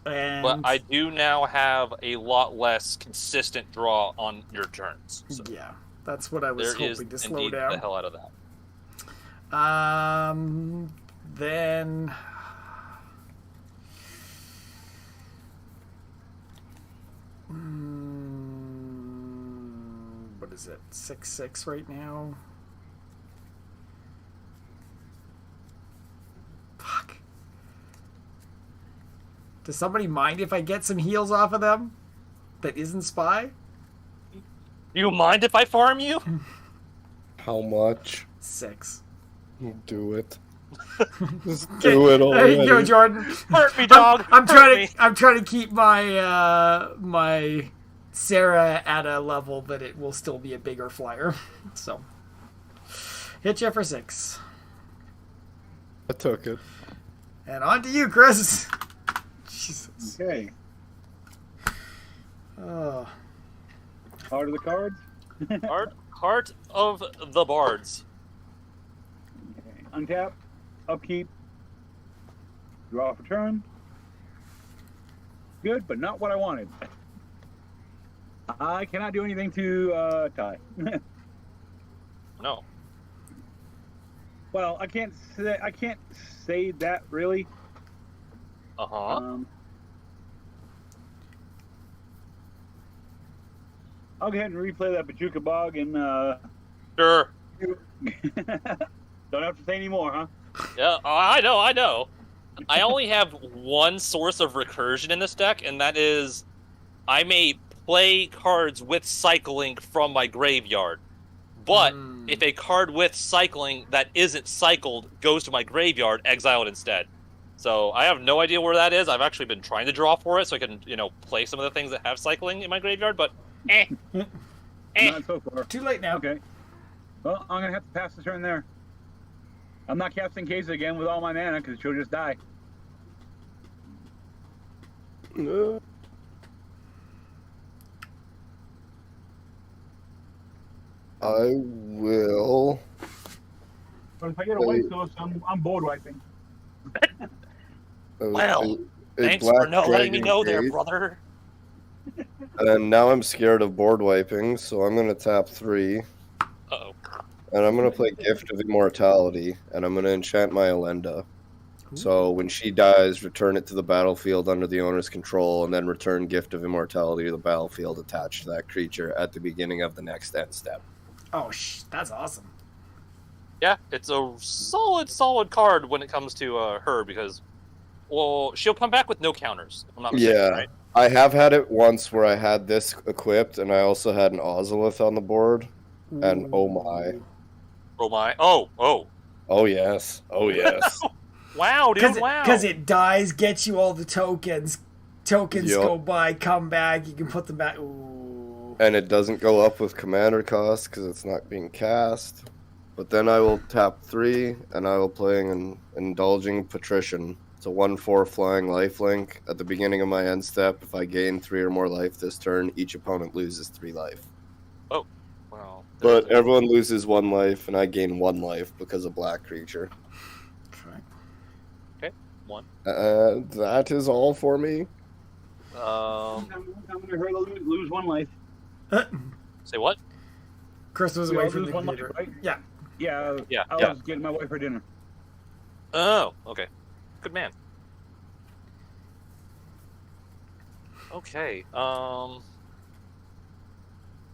And But I do now have a lot less consistent draw on your turns. So yeah, that's what I was there is hoping to slow indeed down. the hell out of that. Then what is it? 6/6 right now. Fuck. Does somebody mind if I get some heals off of them? That isn't Spy? You mind if I farm you? How much? 6. Do it. Just do it There you go, already. Jordan. Hurt me, dog. I'm Hurt me. trying to keep my my Sarah at a level that it will still be a bigger flyer. So hit you for 6. I took it. And on to you, Chris. Jesus. Okay. Oh. Heart of the cards. Heart of the Bards. Okay. Untap. Upkeep. Draw for turn. Good, but not what I wanted. I cannot do anything to tie. No. Well, I can't say that really. Uh-huh. I'll go ahead and replay that Bajuka Bog and Sure. don't have to say any more, huh? Yeah, I know. I only have one source of recursion in this deck, and that is I may play cards with cycling from my graveyard. But if a card with cycling that isn't cycled goes to my graveyard, exile it instead. So I have no idea where that is. I've actually been trying to draw for it so I can, play some of the things that have cycling in my graveyard, but Not so far. Too late now. Okay. Well, I'm gonna have to pass the turn there. I'm not casting Kesa again with all my mana because she'll just die. I will. But if I get a white source, I'm board wiping. Well, a thanks black for letting me dragon know there, gate. brother. And now I'm scared of board wiping, so I'm going to tap 3. Uh-oh. And I'm going to play Gift of Immortality, and I'm going to enchant my Elenda. So when she dies, return it to the battlefield under the owner's control, and then return Gift of Immortality to the battlefield attached to that creature at the beginning of the next end step. Oh, that's awesome. Yeah, it's a solid card when it comes to her because, well, she'll come back with no counters. If I'm not mistaken, Yeah. right? I have had it once where I had this equipped, and I also had an Ozolith on the board, and oh my. Oh my! Oh! Oh yes. Oh yes. Wow, dude! Wow! Because it dies, gets you all the tokens. Tokens Yup. go by, come back. You can put them back. Ooh. And it doesn't go up with commander cost because it's not being cast. But then I will tap 3, and I will play an Indulging Patrician. It's a 1/4 flying lifelink. At the beginning of my end step, if I gain 3 or more life this turn, each opponent loses 3 life. Oh, wow. But everyone loses 1 life, and I gain 1 life because of black creature. Okay, 1. That is all for me. I'm gonna hurt lose 1 life. Say what? Chris was We away all from lose the 1 life, computer. right? Yeah. Yeah. I Yeah. was getting my wife for dinner. Oh, okay. Good man. Okay.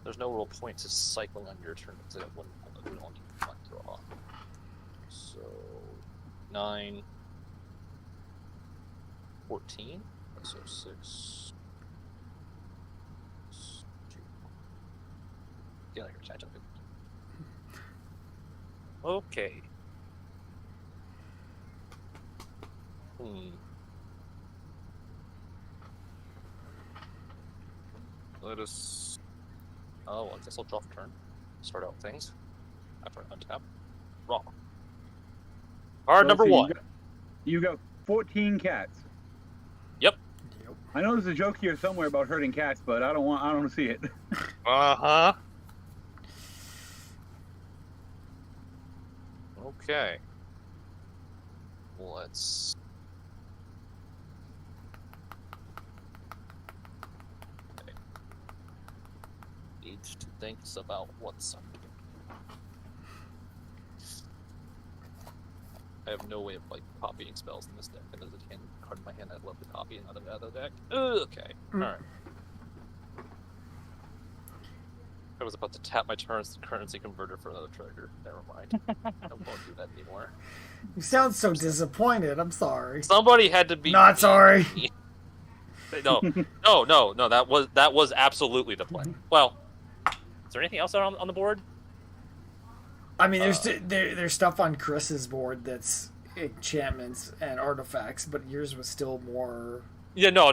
There's no real point to cycling on your turn because it wouldn't want to draw. So 9, 14. So 6. 2. Yeah, you're catching up. Okay. Let us. Oh, I guess I'll draw for turn. Start out things. After I untap. Draw. Card number 1. You got 14 cats. Yep. I know there's a joke here somewhere about hurting cats, but I don't want to see it. Uh-huh. Okay. Let's... Okay. Need to think about what's up. I have no way of, like, copying spells in this deck. That is a card in my hand I'd love to copy in another deck. Okay. Alright. I was about to tap my currency converter for another trigger. Never mind. I won't do that anymore. You sound so disappointed. I'm sorry. Somebody had to be Not sorry. No. That was absolutely the plan. Well, is there anything else on the board? I mean, there's stuff on Chris's board that's enchantments and artifacts, but yours was still more. Yeah, no.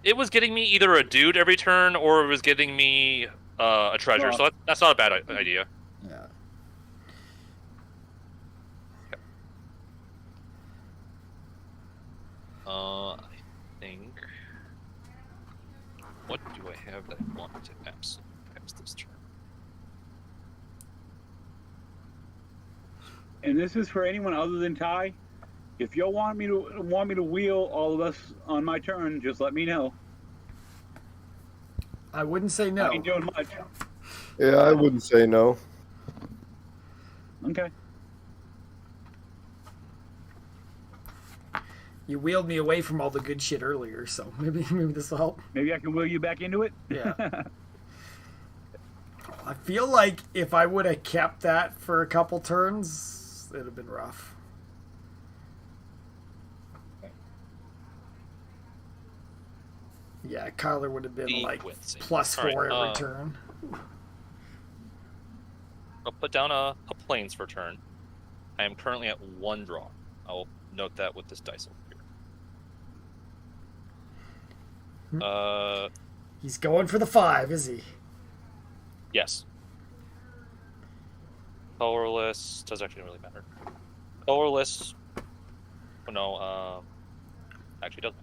It was getting me either a dude every turn, or it was getting me a treasure. So that's not a bad idea. Yeah. I think. What do I have that I want to pass this turn? And this is for anyone other than Ty. If y'all want me to wheel all of us on my turn, just let me know. I wouldn't say no. I ain't doing much. Yeah, I wouldn't say no. Okay. You wheeled me away from all the good shit earlier, so maybe this will help. Maybe I can wheel you back into it. Yeah. I feel like if I would have kept that for a couple turns, it'd have been rough. Yeah, Kyler would have been like +4 every turn. I'll put down a plains for turn. I am currently at 1 draw. I'll note that with this dice over here. He's going for the 5, is he? Yes. Colorless doesn't actually really matter. Colorless. Oh no. Actually doesn't.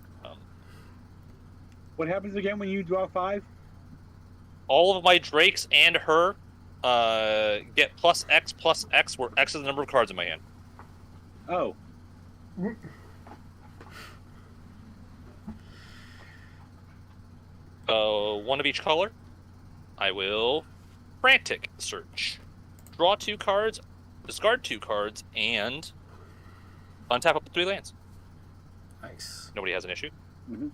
What happens again when you draw 5? All of my drakes and her get +X, where X is the number of cards in my hand. Oh. One of each color. I will frantic search. Draw 2 cards, discard 2 cards, and untap up to 3 lands. Nice. Nobody has an issue. Mm-hmm.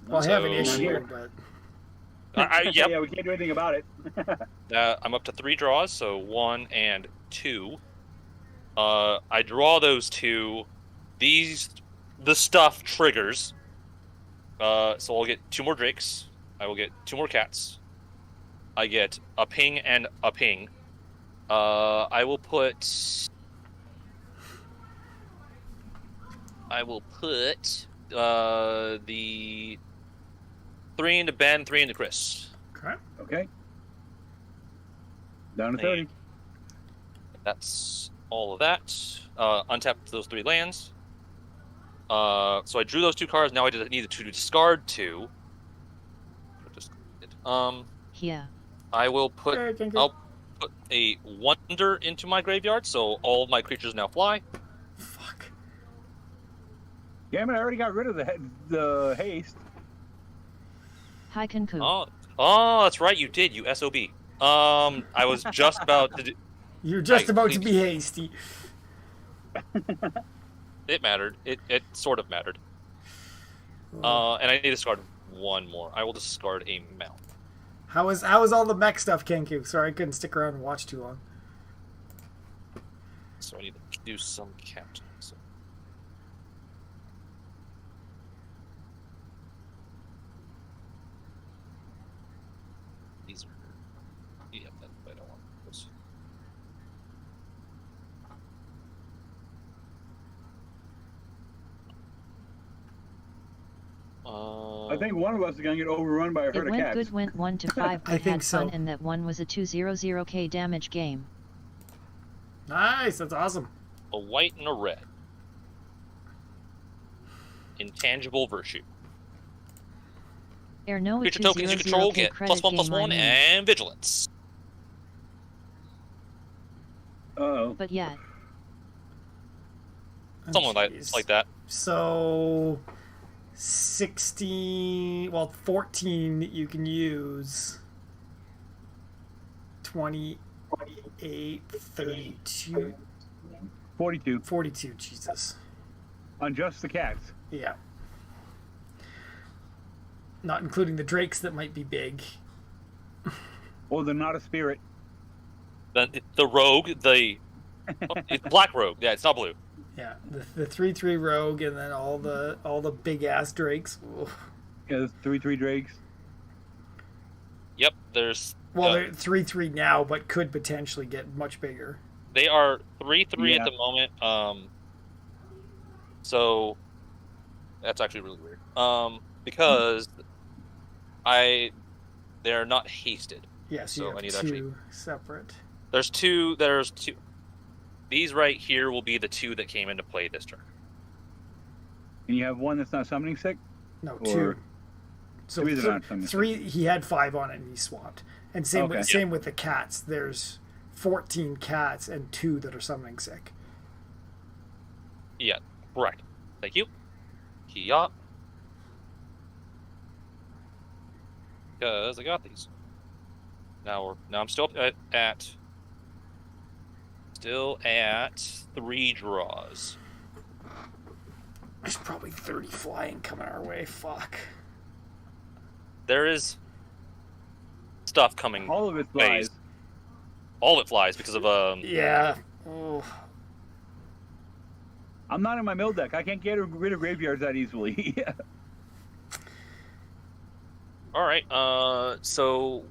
Well, I have an So- issue, but Yep. Yeah, we can't do anything about it. I'm up to 3 draws, so 1 and 2. I draw those 2. The stuff triggers. So I'll get 2 more drakes. I will get 2 more cats. I get a ping and a ping. I will put the 3 into Ben, 3 into Chris. Okay. Okay. Down to 30. That's all of that. Untap those 3 lands. So I drew those 2 cards. Now I just need to discard 2. Yeah. I will put. Okay, thank you. I'll put a Wonder into my graveyard, so all of my creatures now fly. Fuck. Damn it! I already got rid of the haste. Hi Kenku. Oh, that's right, you did, you SOB. I was just about to do. You're just about to be hasty. It mattered. It sort of mattered. And I need to discard 1 more. I will discard a mount. How was all the mech stuff, Kenku? Sorry, I couldn't stick around and watch too long. So I need to do some counting. So. These are. Yeah, I don't want those. I think one of us is going to get overrun by a It herd of went cats. good, went 1 to 5, I but think had so. fun, and that one was a 200k damage game. Nice, that's awesome. A white and a red. Intangible virtue. No Creature tokens you control get +1/+1 and vigilance. Uh-oh. But yeah, Something Jeez. like that. So 14 you can use. 28, 32, 42. 42, Jesus. On just the cats. Yeah. Not including the drakes that might be big. Oh, they're not a spirit. The rogue, it's black rogue. Yeah, it's not blue. Yeah, the 3/3 rogue, and then all the big ass drakes. Oof. Yeah, there's 3/3 drakes. Yep, there's. Well, they're 3/3 now, but could potentially get much bigger. They are 3/3 Yeah. at the moment. So that's actually really weird. Because they're not hasted. Yes, So you have I need two actually- separate. There's two. These right here will be the 2 that came into play this turn. And you have one that's not summoning sick? No, Or 2. So 3 that aren't summoning sick. 3. He had 5 on it, and he swapped. And same Okay. with the cats. There's 14 cats and 2 that are summoning sick. Yeah, correct. Thank you. Key up. Because I got these. Now I'm still at 3 draws. There's probably 30 flying coming our way. Fuck. There is stuff coming. All of it flies. All of it flies because of Yeah. Oh. I'm not in my mill deck. I can't get rid of graveyards that easily. All right. So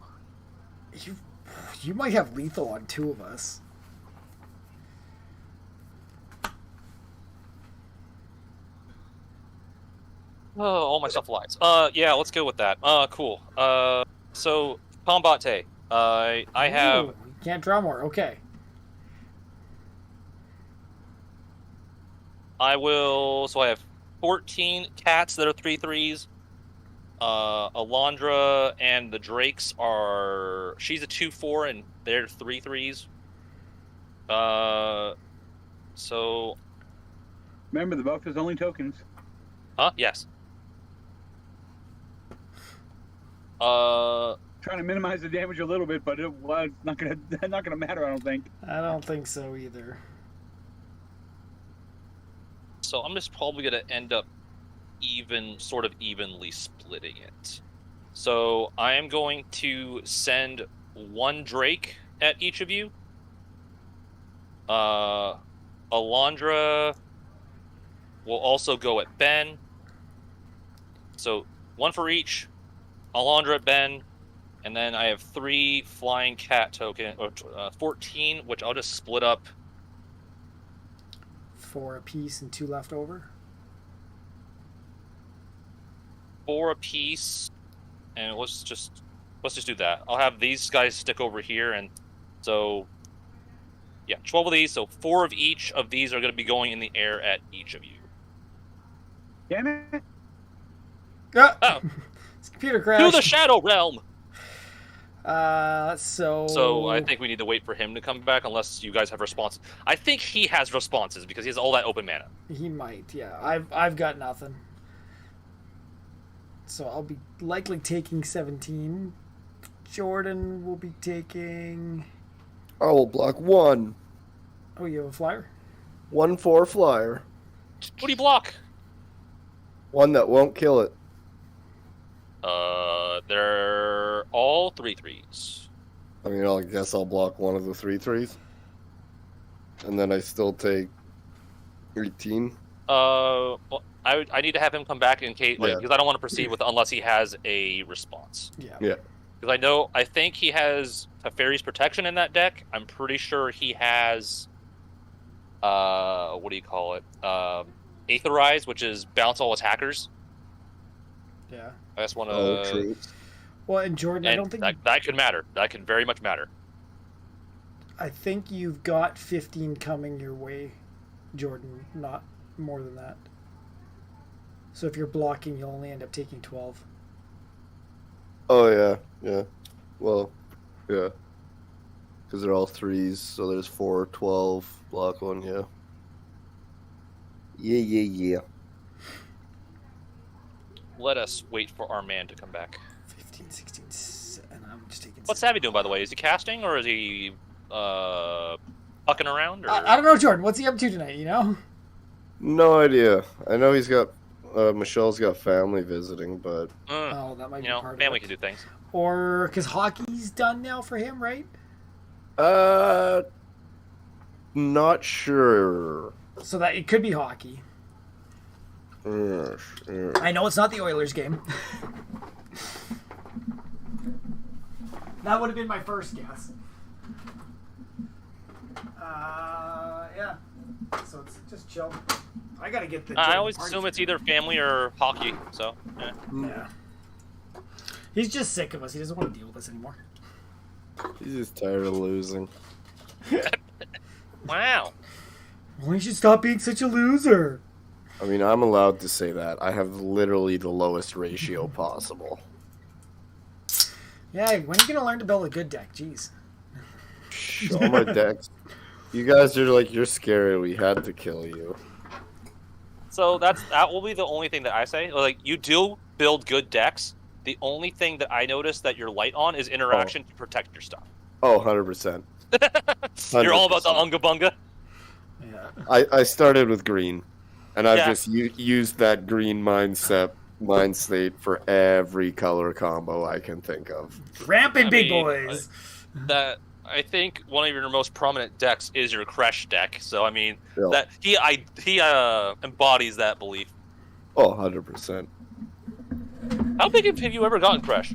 You might have lethal on 2 of us. all my stuff flies. Yeah, let's go with that. Cool. So Combate. I have. Ooh, you can't draw more. Okay. I will. So I have 14 cats that are 3/3s. Alondra and the Drakes are. She's a 2/4 and they're 3/3s. So. Remember, the buff is only tokens. Huh? Yes. Trying to minimize the damage a little bit, but it's not gonna matter. I don't think. I don't think so either. So I'm just probably gonna end up sort of evenly splitting it. So I am going to send 1 Drake at each of you. Alondra will also go at Ben. So 1 for each. Alondra at Ben, And then I have 3 flying cat token, or 14, which I'll just split up. 4 apiece and 2 left over. 4 apiece, and let's just do that. I'll have these guys stick over here, and so yeah, 12 of these. So 4 of each of these are going to be going in the air at each of you. Damn it! Oh. This computer crashed. To the Shadow Realm. So I think we need to wait for him to come back, unless you guys have responses. I think he has responses because he has all that open mana. he might. Yeah, I've got nothing. So I'll be likely taking 17. Jordan will be taking. I will block 1. Oh, you have a flyer? 1/4 flyer. What do you block? 1 that won't kill it. They're all 3/3s. I mean, I guess I'll block 1 of the 3/3s. And then I still take 18. Well, I need to have him come back in case, Yeah. because I don't want to proceed with it unless he has a response. Yeah. Yeah. Because I think he has Teferi's Protection in that deck. I'm pretty sure he has, what do you call it? Aetherize, which is bounce all attackers. Yeah. I just want to. Oh, true. Well, and Jordan, I don't think that could matter. That could very much matter. I think you've got 15 coming your way, Jordan. Not more than that. So if you're blocking, you'll only end up taking 12. Oh, yeah. Yeah. Well, yeah. Because they're all 3s, so there's 4, 12, block 1, yeah. Yeah. Let us wait for our man to come back. 15, 16, and I'm just taking. What's Savvy doing, by the way? Is he casting, or is he fucking around? Or... I don't know, Jordan. What's he up to tonight? You know? No idea. I know he's got... Michelle's got family visiting, but... Oh, that might be part of family it. can do things. Or because hockey's done now for him, right? Not sure. So that it could be hockey. I know it's not the Oilers game. That would have been my first guess. Yeah. So it's just chill. I gotta get the. I Jordan always party assume it's figured either family or hockey. So yeah. Yeah. He's just sick of us. He doesn't want to deal with us anymore. He's just tired of losing. Wow. Well, you should stop being such a loser. I mean, I'm allowed to say that. I have literally the lowest ratio possible. Yeah, when are you gonna learn to build a good deck? Jeez. All my decks. You guys are like, you're scary. We had to kill you. So that will be the only thing that I say. Like, you do build good decks. The only thing that I notice that you're light on is interaction to protect your stuff. Oh, 100%. You're all about the unga bunga. Yeah. I started with green, and I've Yeah. just used that green mind state for every color combo I can think of. Rampant I big mean, boys. That I think one of your most prominent decks is your Crash deck. So I mean Yeah. that he embodies that belief. Oh, 100%. How big have you ever gotten Crash?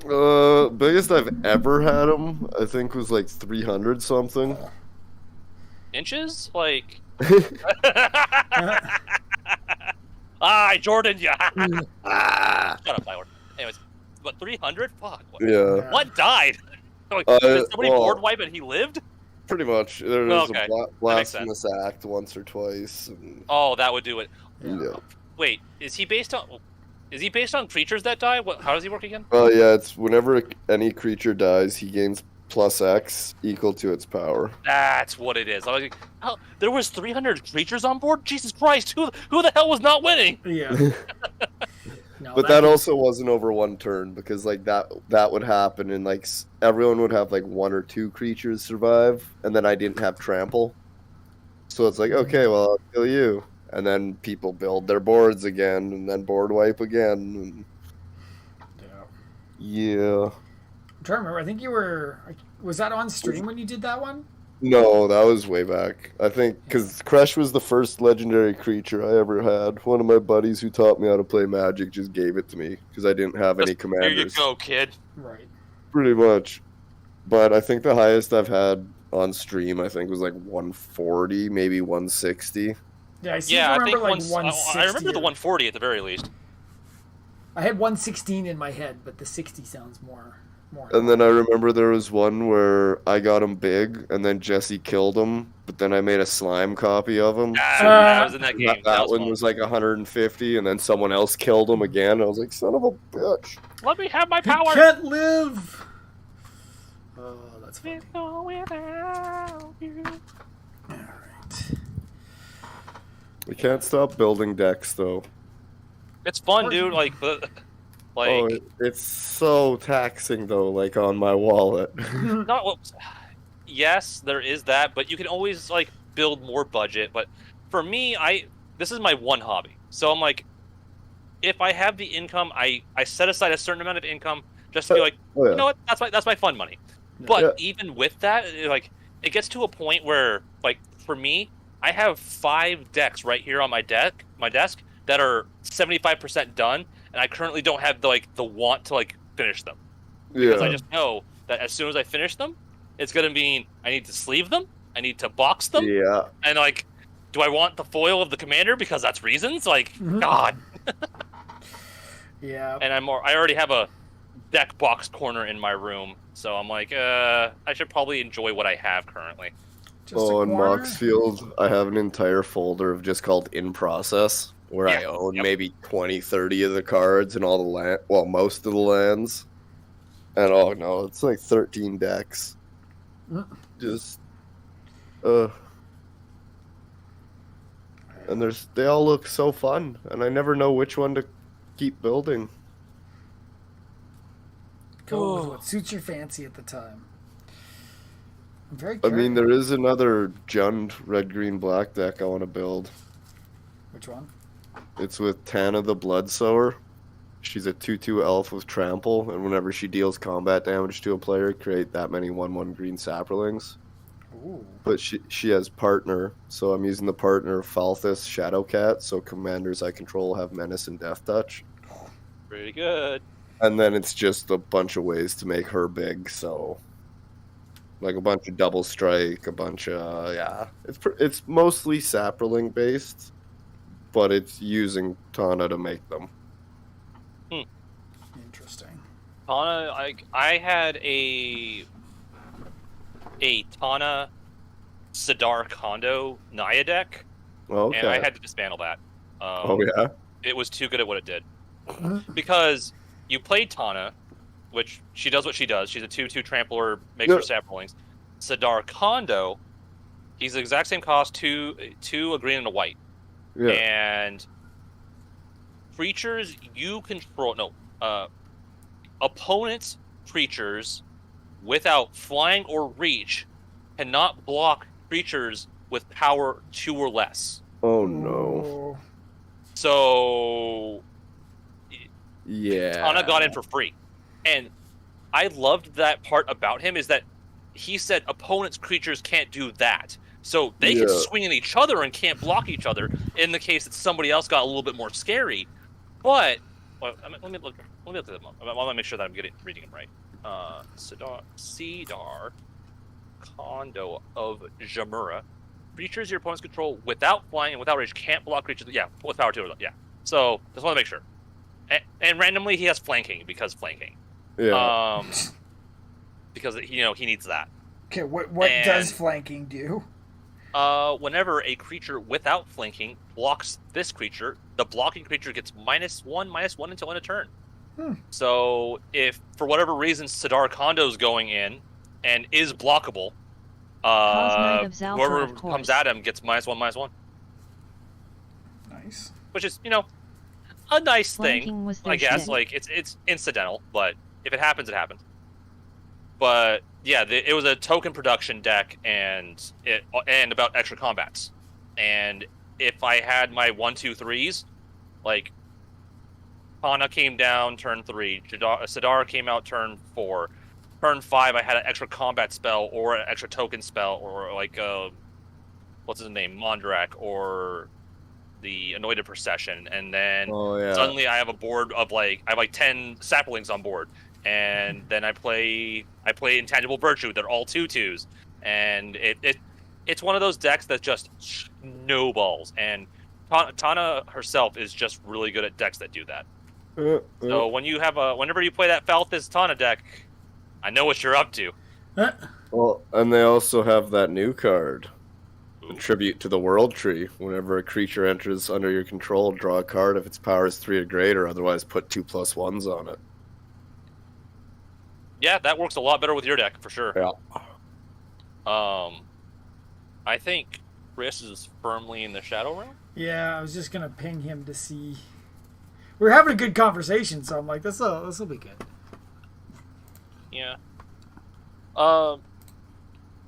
Biggest I've ever had him, I think, was like 300 something. Inches? Like Jordan, yeah. Shut up, Tyler. Anyways, but 300? Fuck. What? Yeah, What died? Like, did somebody well, board wipe and he lived? pretty much. There was Okay. a makes blasphemous act once or twice. And, Oh, that would do it. yeah. Wait, is he based on creatures that die? How does he work again? Oh yeah, it's whenever any creature dies, he gains plus X equal to its power. That's what it is. I was like, oh, there was 300 creatures on board? Jesus Christ, who the hell was not winning? Yeah. No, But that also wasn't over one turn, because like that would happen, and like everyone would have like 1 or 2 creatures survive, and then I didn't have trample, so it's like, okay, well, I'll kill you, and then people build their boards again, and then board wipe again. And... yeah. I'm trying to remember. I think you were. Was that on stream when you did that one? No, that was way back. I think because Kresh was the first legendary creature I ever had. One of my buddies who taught me how to play Magic just gave it to me because I didn't have any There you commanders. go, kid. Right. Pretty much. But I think the highest I've had on stream, I think, was like 140, maybe 160. Yeah, I seem Yeah, to I remember think like once 160. I remember the 140 at the very least. I had 116 in my head, but the 60 sounds more. And then I remember there was one where I got him big, and then Jesse killed him, but then I made a slime copy of him. I was in that game. That That was one fun. was like 150, and then someone else killed him again. I was like, son of a bitch. Let me have my He power. can't live. Oh, that's funny. Go without you. All right. We can't stop building decks, though. It's fun, dude. Like, It's so taxing, though, like on my wallet. not well, yes, there is that, but you can always like build more budget. But for me, this is my one hobby, so I'm like, if I have the income, I set aside a certain amount of income just to be like, Oh, yeah. you know what, that's my fun money. But even with that, it gets to a point where, like, for me, I have 5 decks right here on my desk that are 75% done, and I currently don't have the want to like finish them because I just know that as soon as I finish them, it's gonna mean I need to sleeve them, I need to box them, and like, do I want the foil of the commander because that's reasons? Like, God. Yeah. And I already have a deck box corner in my room, so I'm like, I should probably enjoy what I have currently. Just a in corner? Moxfield, I have an entire folder of just called In Process, where I own maybe 20, 30 of the cards and all the land, well, most of the lands. And oh no, it's like 13 decks. Just, and they all look so fun, and I never know which one to keep building. Go with what suits your fancy at the time. I'm very I curious. mean, there is another Jund red, green, black deck I want to build. Which one? It's with Tana the Bloodsower. She's a 2/2 elf with trample, and whenever she deals combat damage to a player, create that many 1/1 green saplings. Ooh. But she has partner, so I'm using the partner of Falthus Shadowcat, so commanders I control have menace and death touch. Pretty good. And then it's just a bunch of ways to make her big, so like a bunch of double strike, a bunch of it's mostly saproling based, but it's using Tana to make them. Interesting. Tana, I had a Tana Sidar Kondo Naya deck, Okay. and I had to dismantle that. Yeah. It was too good at what it did. Because you played Tana, which she does what she does. She's a 2/2 trampler, makes her saplings. Sidar Kondo, he's the exact same cost, 2 a green and a white. Yeah. And creatures you control, opponents' creatures without flying or reach cannot block creatures with power 2 or less. Oh no. Ooh. So Yeah. Tana got in for free. And I loved that part about him is that he said opponents' creatures can't do that. So they can swing at each other and can't block each other in the case that somebody else got a little bit more scary. But let me look at them. I want to make sure that I'm reading them right. Sidar Kondo of Jamura. Creatures your opponents control without flying and without range can't block creatures. Yeah, with power 2 or less. Yeah. So just want to make sure. And randomly he has flanking because flanking. Yeah. Because he needs that. Okay, what does flanking do? Whenever a creature without flanking blocks this creature, the blocking creature gets -1/-1 until end of turn. So if for whatever reason Sidar Kondo's going in and is blockable, whoever comes at him gets -1/-1. Nice. Which is, a nice Flanking thing, I guess. Like it's incidental, but if it happens, it happens. But yeah, it was a token production deck, and about extra combats. And if I had my 1, 2, 3s, like Tana came down turn 3, Sidar came out turn 4, turn 5 I had an extra combat spell or an extra token spell or like what's his name, Mondrak or the Anointed Procession, and then suddenly I have a board of I have 10 saplings on board, and then I play Intangible Virtue. They're all 2/2s, and it's one of those decks that just snowballs. And Tana herself is just really good at decks that do that. So whenever you play that Falthus Tana deck, I know what you're up to. Well, and they also have that new card, Ooh. Tribute to the World Tree. Whenever a creature enters under your control, draw a card if its power is 3 or greater. Otherwise, put 2+1s on it. Yeah, that works a lot better with your deck for sure. Yeah. I think Chris is firmly in the Shadow Realm. Yeah, I was just gonna ping him to see. We're having a good conversation, so I'm like, this will be good. Yeah.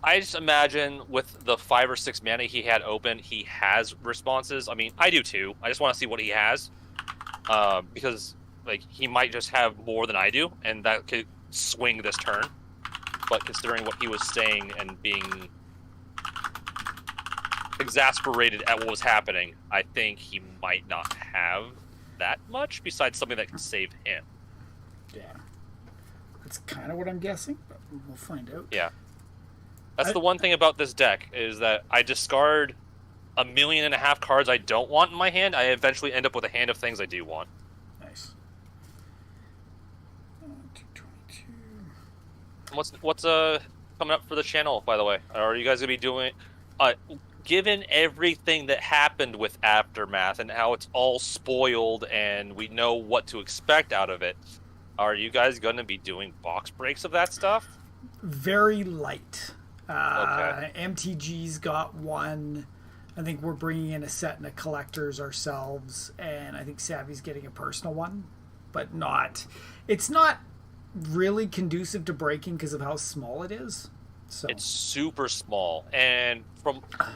I just imagine with the 5 or 6 mana he had open, he has responses. I mean, I do too. I just want to see what he has, because like he might just have more than I do, and that could swing this turn. But considering what he was saying and being exasperated at what was happening, I think he might not have that much besides something that can save him. Yeah, that's kind of what I'm guessing, but we'll find out. Yeah. That's the one thing about this deck, is that I discard 1.5 million cards I don't want in my hand. I eventually end up with a hand of things I do want. Nice. 222. What's coming up for the channel, by the way? Are you guys gonna be doing? Given everything that happened with Aftermath and how it's all spoiled and we know what to expect out of it, are you guys gonna be doing box breaks of that stuff? Very light. Okay. MTG's got one. I think we're bringing in a set and a collectors ourselves, and I think Savvy's getting a personal one, but not. It's not really conducive to breaking because of how small it is. So It's super small, and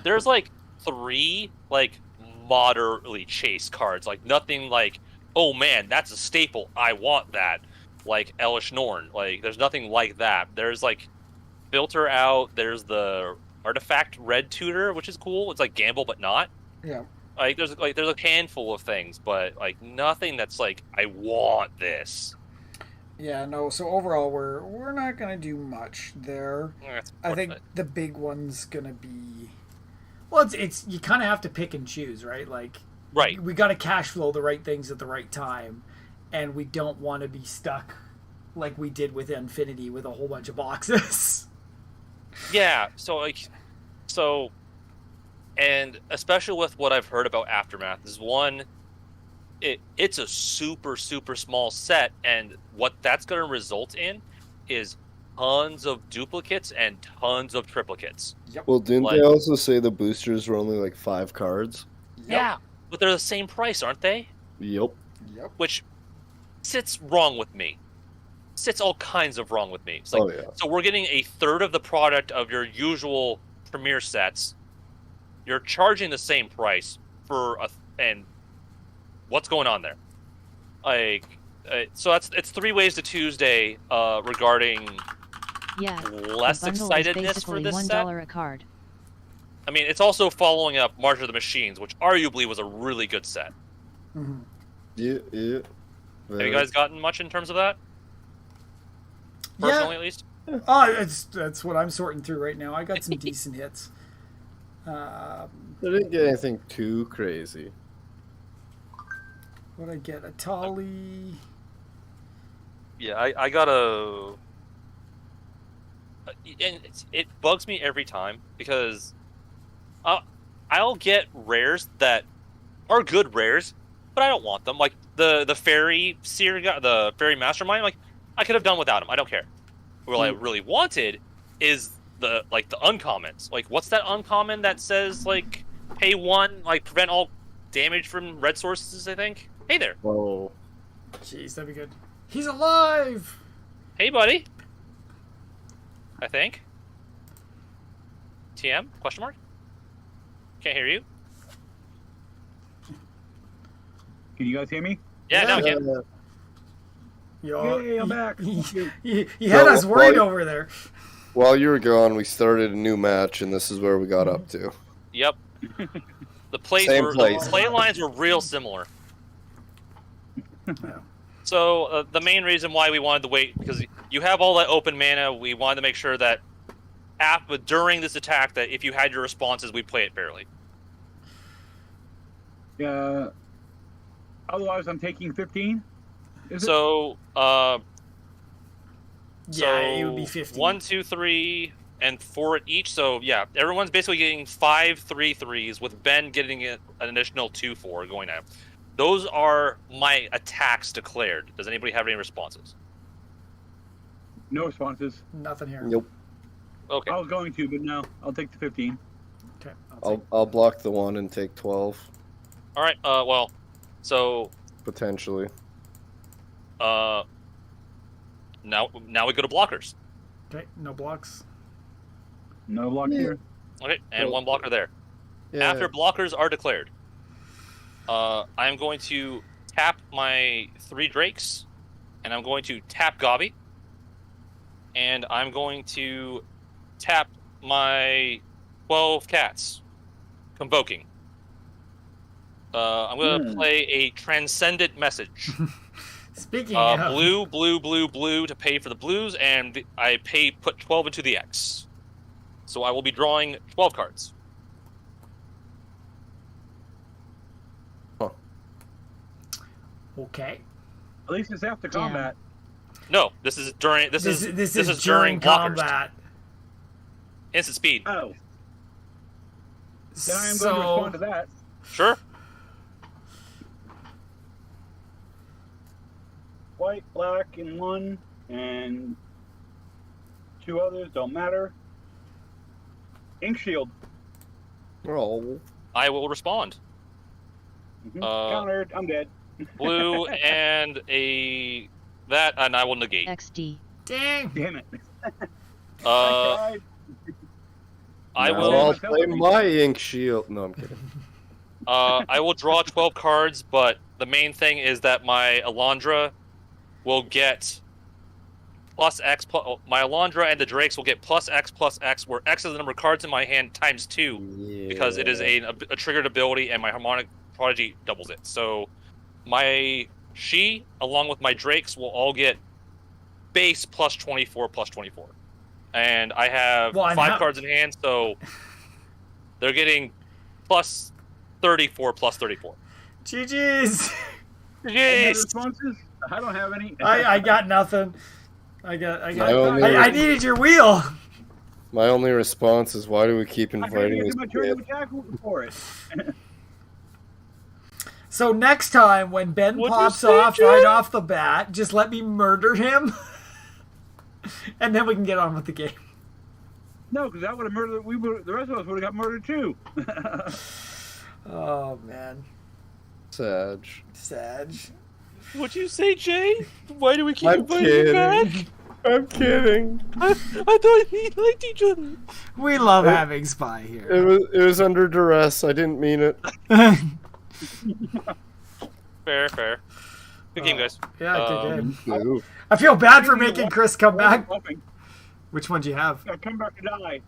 there's like 3 like moderately chase cards, like nothing like, oh man, that's a staple, I want that, like Elish Norn. Like there's nothing like that. There's like Filter Out, there's the Artifact Red Tutor, which is cool. It's like Gamble but not. yeah. Like there's a handful of things, but like nothing that's like, I want this. Yeah, no. So overall, we're not gonna do much there. That's I think the big one's gonna be, well, it's you kind of have to pick and choose, right? Like, right. we got to cash flow the right things at the right time, and we don't want to be stuck like we did with Infinity with a whole bunch of boxes. Yeah. So, and especially with what I've heard about Aftermath is one. It's a super, super small set, and what that's going to result in is tons of duplicates and tons of triplicates. Yep. Well, didn't Like- they also say the boosters were only like 5 cards? Yeah, but they're the same price, aren't they? Yep. Yep. Which sits wrong with me. Sits all kinds of wrong with me. It's like, Oh, yeah. so we're getting a third of the product of your usual premier sets. You're charging the same price and what's going on there? Like, so it's 3 ways to Tuesday regarding Yeah. less the bundle excitedness is for basically this set. $1 a card. I mean, it's also following up March of the Machines, which arguably was a really good set. Mhm. Yeah. Have you guys gotten much in terms of that? Yeah. Personally, at least? Oh, that's what I'm sorting through right now. I got some decent hits. I didn't get anything too crazy. What I get? A Tali. Yeah, I got a... And it bugs me every time, because I'll get rares that are good rares, but I don't want them. Like the Fairy Seer guy, the Fairy Mastermind, like I could have done without him. I don't care. What I really wanted is the uncommons. Like, what's that uncommon that says like pay 1, like prevent all damage from red sources? I think. Hey there. Oh. Jeez, that'd be good. He's alive. Hey, buddy. I think. TM? Question mark? Can't hear you. Can you guys hear me? Yeah, now I can. Yay, I'm back. You had us worried over there. While you were gone, we started a new match, and this is where we got up to. Yep. The Same place. play lines were real similar. Yeah. So the main reason why we wanted to wait, because you have all that open mana, we wanted to make sure that during this attack, that if you had your responses, we'd play it fairly. Yeah. Otherwise, I'm taking 15. So, Yeah, it would be 15. 1, 2, 3, and 4 at each. So yeah, everyone's basically getting 5 3/3s, with Ben getting an additional 2/4 going out. Those are my attacks declared. Does anybody have any responses? No responses. Nothing here. Nope. Okay. I was going to, but no. I'll take the 15. Okay. I'll block the 1 and take 12 All right. Well, so potentially. now we go to blockers. Okay. No blocks. No block here. Okay, and Well, 1 blocker there. Yeah. After blockers are declared, I'm going to tap my 3 Drakes, and I'm going to tap Gobby, and I'm going to tap my 12 Cats, convoking. I'm going to play a Transcendent Message. Speaking of... Blue, blue, blue, blue to pay for the blues, and I put 12 into the X. So I will be drawing 12 cards. Okay. At least it's after Damn. combat. No, this is during. This is during blockers. combat. Instant speed. Oh. Then I am going to respond to that. Sure. White, black, and 1, and 2 others. Don't matter. Ink shield. Oh. I will respond. Countered. I'm dead. Blue and that, and I will negate. XD. Dang. Damn it. I Now will. I'll play my ink shield. No, I'm kidding. I will draw 12 cards, but the main thing is that my Alondra will get plus X. My Alondra and the Drakes will get plus X, where X is the number of cards in my hand times 2, because it is a triggered ability, and my Harmonic Prodigy doubles it. So my She, along with my Drakes, will all get base plus 24 plus 24. And I have 5 cards in hand, so they're getting plus 34 plus 34. GG's. Any responses? I don't have any. I got nothing. I needed your wheel. My only response is, why do we keep inviting this my turn to kid? attack for it. So next time when Ben pops off right off the bat, just let me murder him. And then we can get on with the game. No, because I would have murdered. The rest of us would have got murdered too. Oh man, Sag. What'd you say, Jay? Why do we keep I'm inviting you back? kidding. I'm kidding. I thought we liked each other. we love having Spy here. It was under duress. I didn't mean it. Fair. Good game, guys. Yeah, good game. No. I feel bad for making Chris come back. Which one do you have? I come back to die.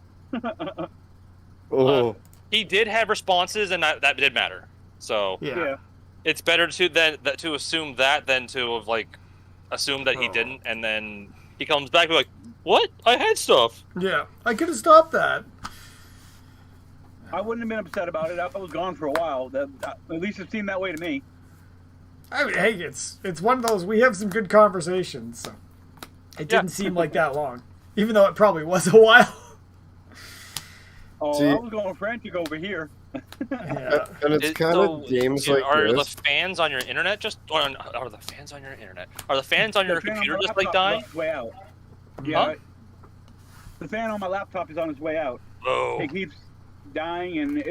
Oh. He did have responses, and that did matter. So Yeah. it's better to assume that than to have assume that he didn't, and then he comes back and be like, "What? I had stuff." Yeah, I could have stopped that. I wouldn't have been upset about it. I was gone for a while. At least it seemed that way to me. I mean, hey, it's one of those. We have some good conversations, so it didn't seem like that long, even though it probably was a while. Oh, See, I was going frantic over here. Yeah. And it's kind of games like are this. the fans on your internet are the fans on your internet? Are the fans on your computer just dying? Way out. Yeah. Huh? The fan on my laptop is on its way out. Oh. It keeps dying, and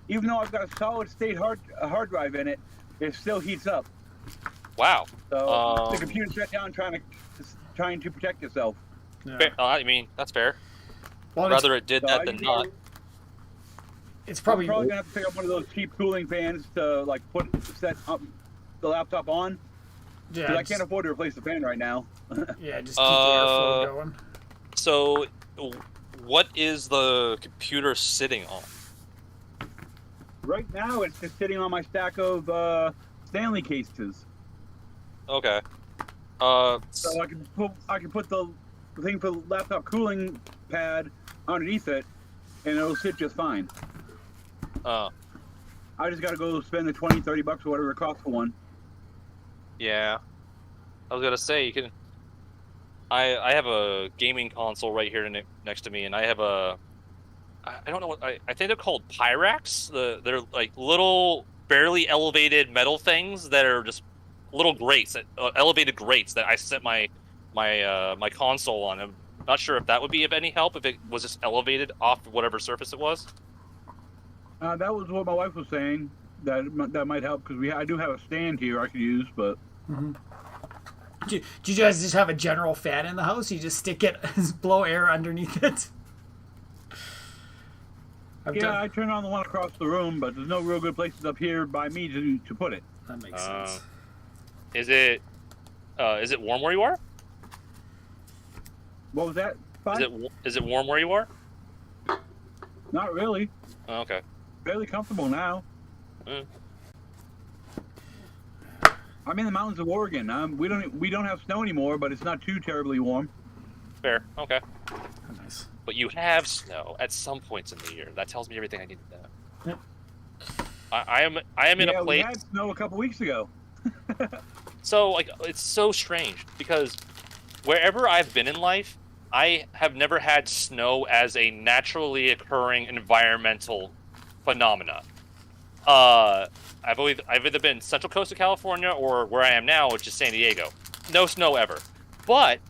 even though I've got a solid state hard drive in it, it still heats up. Wow. So the computer shut down trying to protect itself. Yeah. Fair. I mean, that's fair. Well, Rather it did that than not. It's I'm probably probably gonna have to pick up one of those cheap cooling fans to set up the laptop on. yeah. Because I can't afford to replace the fan right now. Yeah, just keep the airflow going. So, what is the computer sitting on? Right now, it's just sitting on my stack of Stanley cases. Okay. So I can put the thing for the laptop cooling pad underneath it, and it'll sit just fine. I just got to go spend the $20-$30 or whatever it costs for one. Yeah. I was gonna say you can. I have a gaming console right here next to me, and I have a. I don't know what I think they're called Pyrax. They're like little, barely elevated metal things that are just little grates, elevated grates that I set my console on. I'm not sure if that would be of any help if it was just elevated off of whatever surface it was. That was what my wife was saying. That might help because I do have a stand here I could use, but. Mm-hmm. Do you guys just have a general fan in the house? You just stick it, blow air underneath it? I turned on the one across the room, but there's no real good places up here by me to put it. That makes sense. Is it warm where you are? What was that? Is it warm where you are? Not really. Oh, okay. Fairly comfortable now. Mm. I'm in the mountains of Oregon. We don't have snow anymore, but it's not too terribly warm. Fair. Okay. Nice. But you have snow at some points in the year. That tells me everything I need to know. I am in a place. We had snow a couple weeks ago. So like it's so strange because wherever I've been in life, I have never had snow as a naturally occurring environmental phenomena. I've either been Central Coast of California or where I am now, which is San Diego. No snow ever. But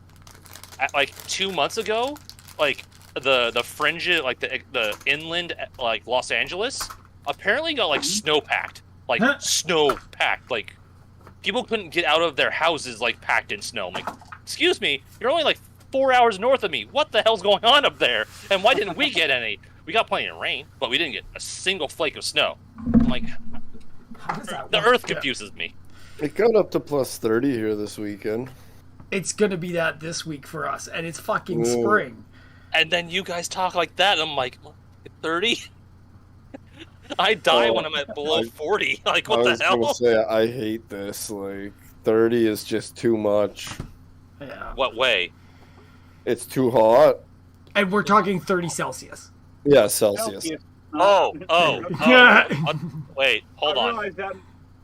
like 2 months ago, like the fringe, like the inland, like Los Angeles, apparently got like snow packed, like snow packed. Like people couldn't get out of their houses, like packed in snow. I'm like, excuse me, you're only like 4 hours north of me. What the hell's going on up there? And why didn't we get any? We got plenty of rain, but we didn't get a single flake of snow. I'm like, how does that the work? Earth confuses me. It got up to plus 30 here this weekend. It's gonna be that this week for us, and it's fucking Whoa. spring. And then you guys talk like that, and I'm like, 30? I die when I'm at below 40. Like, what the hell? I was gonna say, I hate this. Like, 30 is just too much. Yeah. What way? It's too hot. And we're talking 30 Celsius. Yeah, Celsius. Oh. Wait, hold I on. realized that.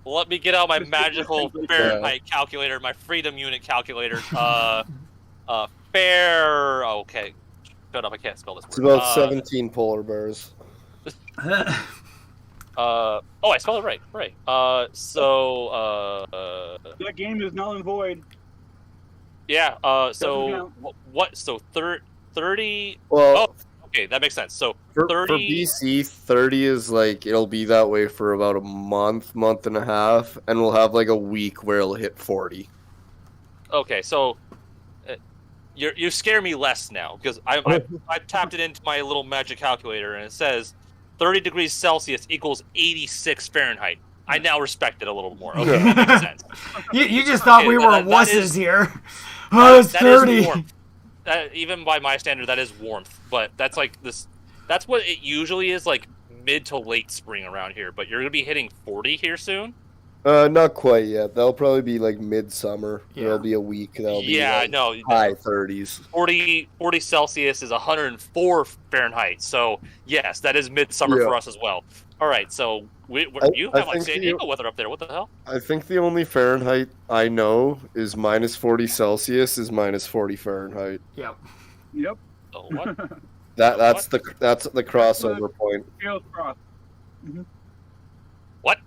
Let me get out my magical Fahrenheit calculator, my freedom unit calculator. Okay. Shut up, I can't spell this word. It's about 17 polar bears. I spelled it right. Right. That game is null and void. Yeah. Doesn't count. What? So 30. Well, Okay, that makes sense. So for 30. BC, 30 is like, it'll be that way for about a month and a half, and we'll have like a week where it'll hit 40. Okay, so you scare me less now because I tapped it into my little magic calculator and it says 30 degrees Celsius equals 86 Fahrenheit. I now respect it a little more. Okay, that makes sense. You just thought Okay, we were that wusses is- here. Oh, it's That is 30. warmth. Even by my standard, that is warmth. But that's like this. That's what it usually is, like mid to late spring around here. But you're gonna be hitting 40 here soon. Not quite yet. That'll probably be like midsummer. Yeah. There'll be a week. That'll be Yeah, like no. high 30s. 40 Celsius is 104 Fahrenheit. So yes, that is midsummer Yeah. for us as well. All right, so you I have like think San Diego weather up there. What the hell? I think the only Fahrenheit I know is minus 40 Celsius is minus 40 Fahrenheit. Yep. Yep. Oh, what? That's the crossover point. Feels cross. What?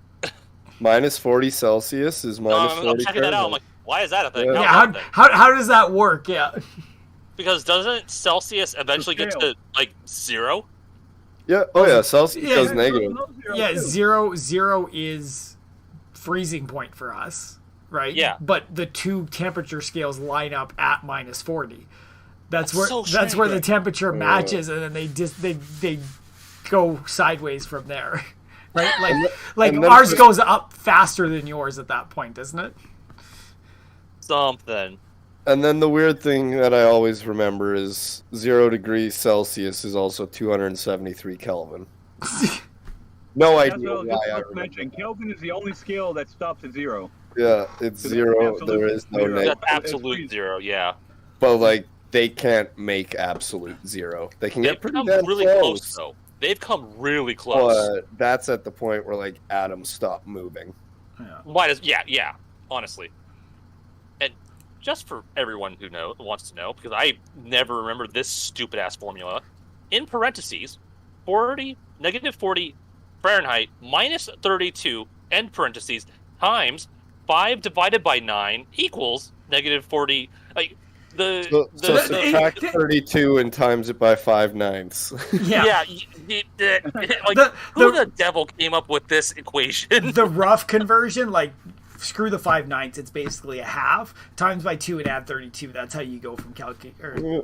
Minus 40 Celsius is minus I'm 40 checking that out. I'm Fahrenheit. like, why is that a thing? Yeah. How's Yeah, that a thing? how does that work? Yeah. Because doesn't Celsius eventually get scale. to like 0? Yeah. Oh yeah. Celsius Yeah, goes negative. Yeah, zero is freezing point for us, right? Yeah. But the two temperature scales line up at minus 40. That's where so that's where the strange. temperature matches, and then they go sideways from there, right? Like and then ours goes up faster than yours at that point, doesn't it? Something. And then the weird thing that I always remember is 0 degrees Celsius is also 273 Kelvin. No That's idea what I was why just I about to remember. mention. Kelvin is the only scale that stops at 0. Yeah, it's So zero. that's There is no zero. negative. That's absolute zero. Yeah. But like they can't make absolute zero. They can They've get pretty come damn really close though. They've come really close. But that's at the point where like atoms stop moving. Yeah. Why does? Yeah. Honestly, and just for everyone who wants to know, because I never remember this stupid ass formula. In parentheses, -40 Fahrenheit minus 32 end parentheses times 5 divided by 9 equals -40. Like So subtract 32 and times it by 5/9. Yeah. Like who the devil came up with this equation? The rough conversion, like screw the 5/9, it's basically a half times by 2 and add 32. That's how you go from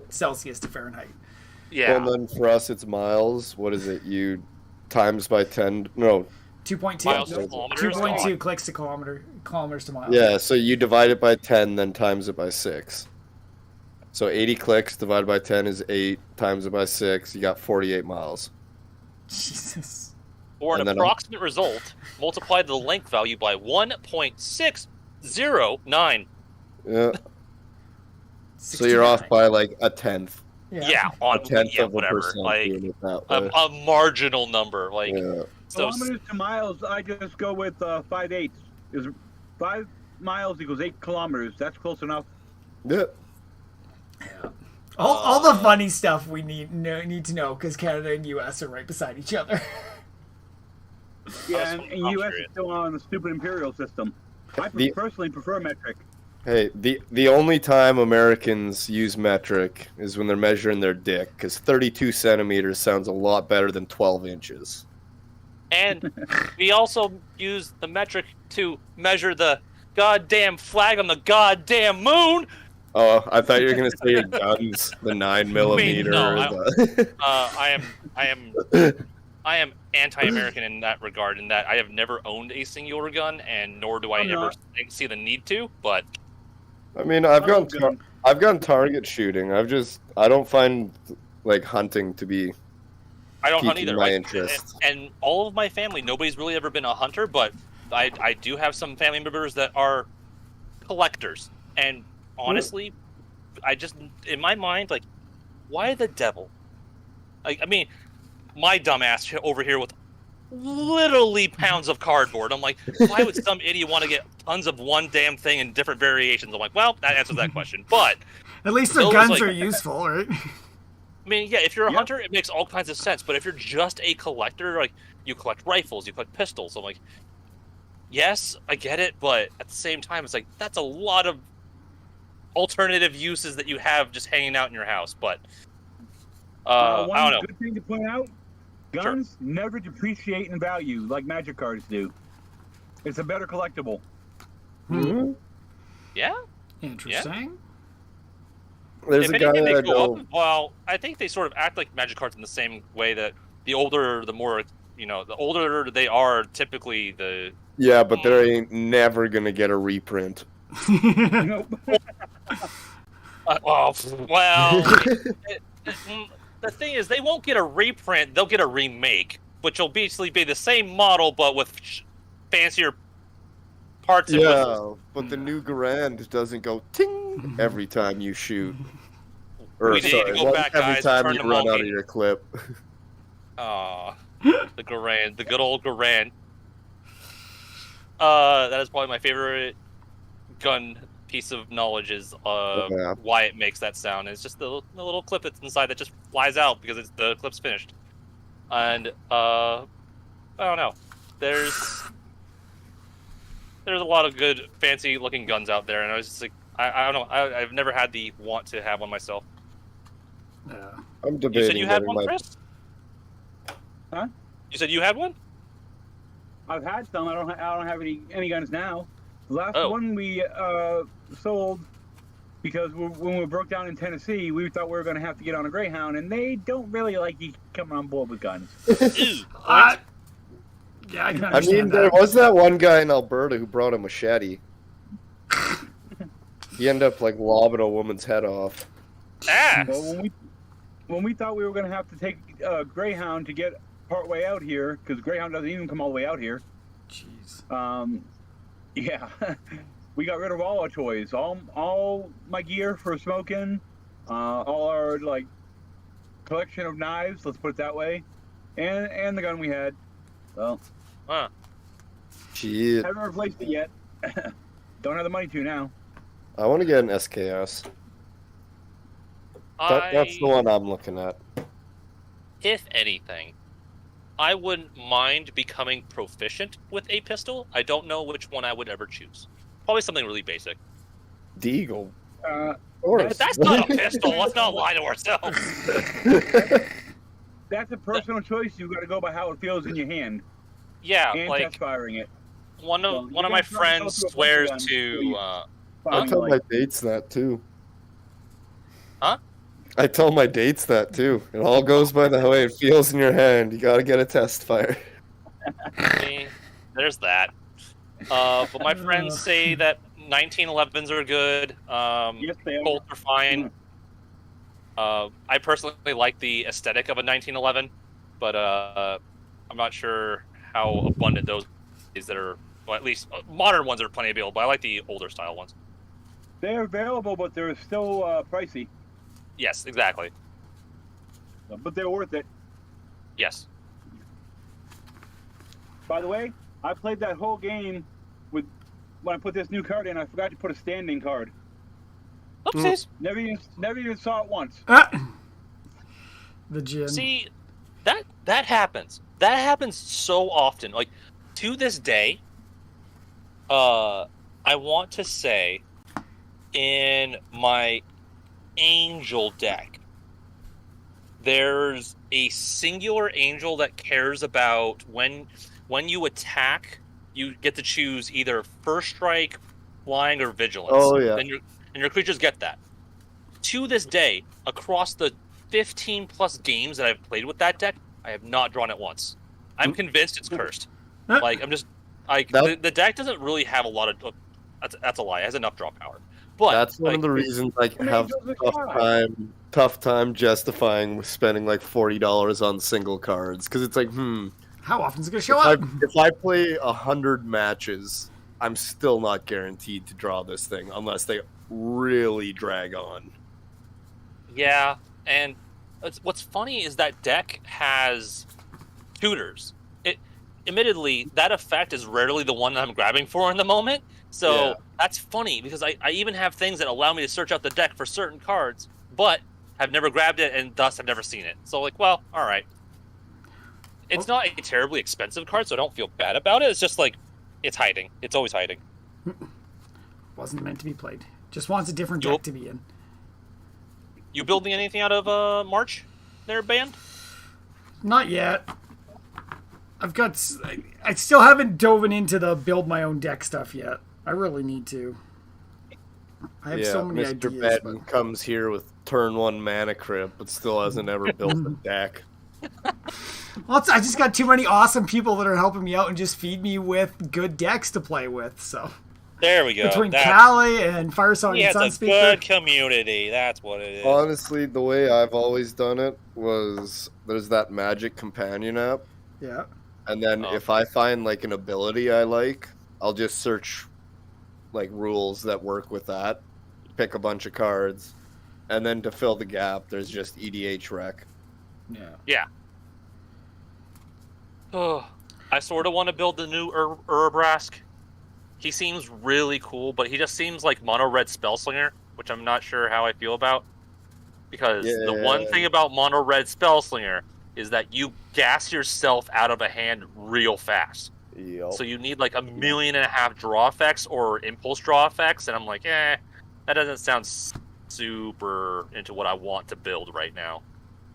Celsius to Fahrenheit. Yeah. And then for us, it's miles. What is it? You times by 10? No. 2.2. Miles to kilometers. 2.2 clicks to kilometers to miles. Yeah, so you divide it by 10, then times it by 6. So 80 clicks divided by 10 is 8, times it by 6, you got 48 miles. Jesus. For an And then approximate result, multiply the length value by 1.609. Yeah. So you're off by like a tenth. Yeah, on A tenth of a whatever. percent Like doing it that way. a marginal number. Like Yeah. so. Kilometers to miles, I just go with 5/8. Is 5 miles equals 8 kilometers. That's close enough. Yeah. All the funny stuff we need to know because Canada and U.S. are right beside each other. Yeah, and I'm U.S. sure is still on the stupid imperial system. I personally prefer metric. Hey, the only time Americans use metric is when they're measuring their dick, because 32 centimeters sounds a lot better than 12 inches. And we also use the metric to measure the goddamn flag on the goddamn moon. Oh, I thought you were gonna say your guns, the 9mm. no, the... I am anti-American in that regard. In that I have never owned a singular gun, and nor do I ever see the need to. But I mean, I've gone target shooting. I don't find like hunting to be. I don't hunt piquing either. my Like, interest. and all of my family, nobody's really ever been a hunter, but I do have some family members that are collectors. And honestly, I just in my mind, like, why the devil? Like, I mean, my dumbass over here with literally pounds of cardboard. I'm like, why would some idiot want to get tons of one damn thing in different variations? I'm like, well, that answers that question. But At least their those, guns like- are useful, right? I mean, yeah, if you're a hunter, it makes all kinds of sense. But if you're just a collector, like, you collect rifles, you collect pistols. I'm like, yes, I get it, but at the same time, it's like, that's a lot of alternative uses that you have just hanging out in your house. But I don't know. Good thing to point out: guns never depreciate in value like Magic cards do. It's a better collectible. Mm-hmm. Yeah. Interesting. There's If a guy anything, they that I go know. up. Well, I think they sort of act like Magic cards in the same way that the older, the more, the older they are, typically the. Yeah, but they ain't never gonna get a reprint. Nope. Well, the thing is, they won't get a reprint; they'll get a remake, which will basically be the same model but with fancier parts and Yeah, whistles. but the new Garand doesn't go ting every time you shoot. Or We need to sorry, go once back, every guys, time turn you the run out monkey. of your clip. Aw, the Garand, the good old Garand. That is probably my favorite gun piece of knowledge is Yeah. why it makes that sound. It's just the little clip that's inside that just flies out because the clip's finished. And I don't know. There's a lot of good fancy looking guns out there, and I was just like, I don't know. I've never had the want to have one myself. Yeah. I'm You debating said you had getting one, my. Chris? Huh? You said you had one? I've had some. I don't have any guns now. The last Oh. one we sold because when we broke down in Tennessee, we thought we were going to have to get on a Greyhound, and they don't really like you coming on board with guns. Ew. Yeah, I can I understand mean, there that. was that one guy in Alberta who brought a machete. He ended up like lobbing a woman's head off. Ass. Well, when we thought we were going to have to take Greyhound to get part way out here, because Greyhound doesn't even come all the way out here. Jeez. Yeah. We got rid of all our toys, all my gear for smoking, all our like collection of knives. Let's put it that way, and the gun we had. Well, Huh. Shit. haven't replaced it yet. Don't have the money to now. I want to get an SKS. That's the one I'm looking at. If anything, I wouldn't mind becoming proficient with a pistol. I don't know which one I would ever choose. Probably something really basic. Deagle. But that's not a pistol. Let's not lie to ourselves. That's a personal choice. You got to go by how it feels in your hand Yeah, and like test firing it. one So of you one of my guys probably go friends through a swears gun to. until I Firing, tell like- my dates that too. Huh? I tell my dates that too. It all goes by the way it feels in your hand. You gotta get a test fire. There's that. But my friends say that 1911s are good. Yes, they are. Colts are fine. I personally like the aesthetic of a 1911, but I'm not sure how abundant those is that are. Well, at least modern ones are plenty available. But I like the older style ones. They're available, but they're still pricey. Yes, exactly. But they're worth it. Yes. By the way, I played that whole game with when I put this new card in. I forgot to put a standing card. Oopsies. Never even saw it once. The gin. See, that happens. That happens so often. Like to this day, I want to say in my angel deck, there's a singular angel that cares about when you attack, you get to choose either first strike, flying, or vigilance. Oh, yeah. And your creatures get that. To this day, across the 15 plus games that I've played with that deck, I have not drawn it once. I'm convinced it's cursed. Like I'm just like the deck doesn't really have a lot of. That's a lie. It has enough draw power. But That's one like, of the reasons I mean, have those are tough time justifying spending like $40 on single cards because it's like, How often is it going to show if up? if I play 100 matches, I'm still not guaranteed to draw this thing unless they really drag on. Yeah, and what's funny is that deck has tutors. Admittedly, that effect is rarely the one that I'm grabbing for in the moment. So Yeah. that's funny because I even have things that allow me to search out the deck for certain cards, but have never grabbed it and thus have never seen it. So like, well, all right. It's not a terribly expensive card, so I don't feel bad about it. It's just like it's hiding. It's always hiding. Wasn't meant to be played. Just wants a different Yup. deck to be in. You building anything out of March there, band? Not yet. I still haven't dove into the build my own deck stuff yet. I really need to. I have so many Mr. ideas. Batten comes here with turn 1 mana crypt, but still hasn't ever built a deck. Well, I just got too many awesome people that are helping me out and just feed me with good decks to play with. So There we go. between Callie and Firesong Yeah, and it's a Sunspeaker, good community. That's what it is. Honestly, the way I've always done it was there's that Magic Companion app, yeah. and then Oh. if I find like an ability I like, I'll just search like rules that work with that, pick a bunch of cards, and then to fill the gap, there's just EDH Rec. Yeah. Oh, I sort of want to build the new Urabrask. He seems really cool, but he just seems like mono red Spellslinger, which I'm not sure how I feel about. Because the one Yeah. thing about mono red Spellslinger is that you gas yourself out of a hand real fast. Yep. So you need like 1.5 million draw effects or impulse draw effects, and I'm like, that doesn't sound super into what I want to build right now.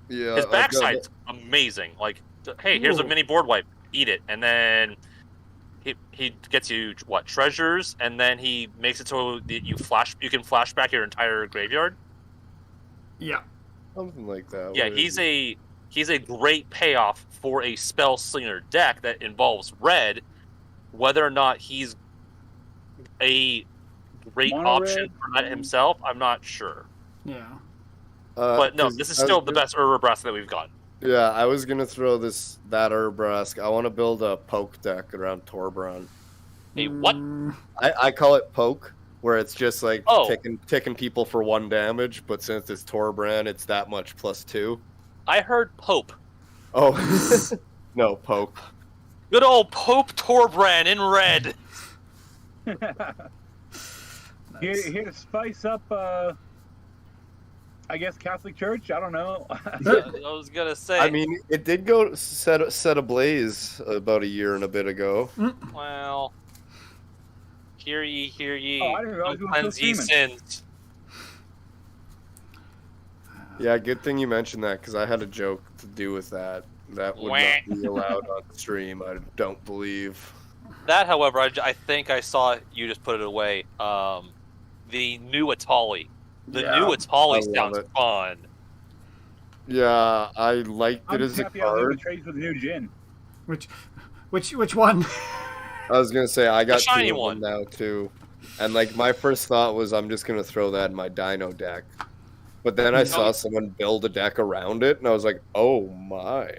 Yeah, His I've got backside's amazing. Like, hey, here's a Ooh. mini board wipe, eat it, and then he gets you what treasures, and then he makes it so that you can flash back your entire graveyard. Yeah. something like that. Yeah, where- he's a great payoff for a spell slinger deck that involves red. Whether or not he's a great Mono option red. for that himself, I'm not sure. Yeah. But no, 'cause this is I was still the gonna- best Urabrask that we've got. Yeah, I was gonna throw that Urbrask. I want to build a poke deck around Torbran. A what? I call it poke, where it's just like Oh. ticking people for 1 damage, but since it's Torbrand, it's that much +2. I heard Pope. Oh, no, poke. Good old Pope Torbrand in red. Nice. Here to spice up, I guess, Catholic Church? I don't know. I was gonna say. I mean, it did go set ablaze about a year and a bit ago. Well, hear ye, hear ye. Oh, I didn't realize you were Cleanse ye still sins. Yeah, good thing you mentioned that, because I had a joke to do with that. That would not be allowed on stream, I don't believe. That, however, I think I saw you just put it away. The new Atali. The Yeah, new Atali I love sounds it. fun. Yeah, I liked it I'm as a happy I leave card. the trades with the new gin. Which one? I was gonna say I got shiny 2 of one. them now too, and like my first thought was I'm just gonna throw that in my Dino deck, but then I saw someone build a deck around it, and I was like, oh my.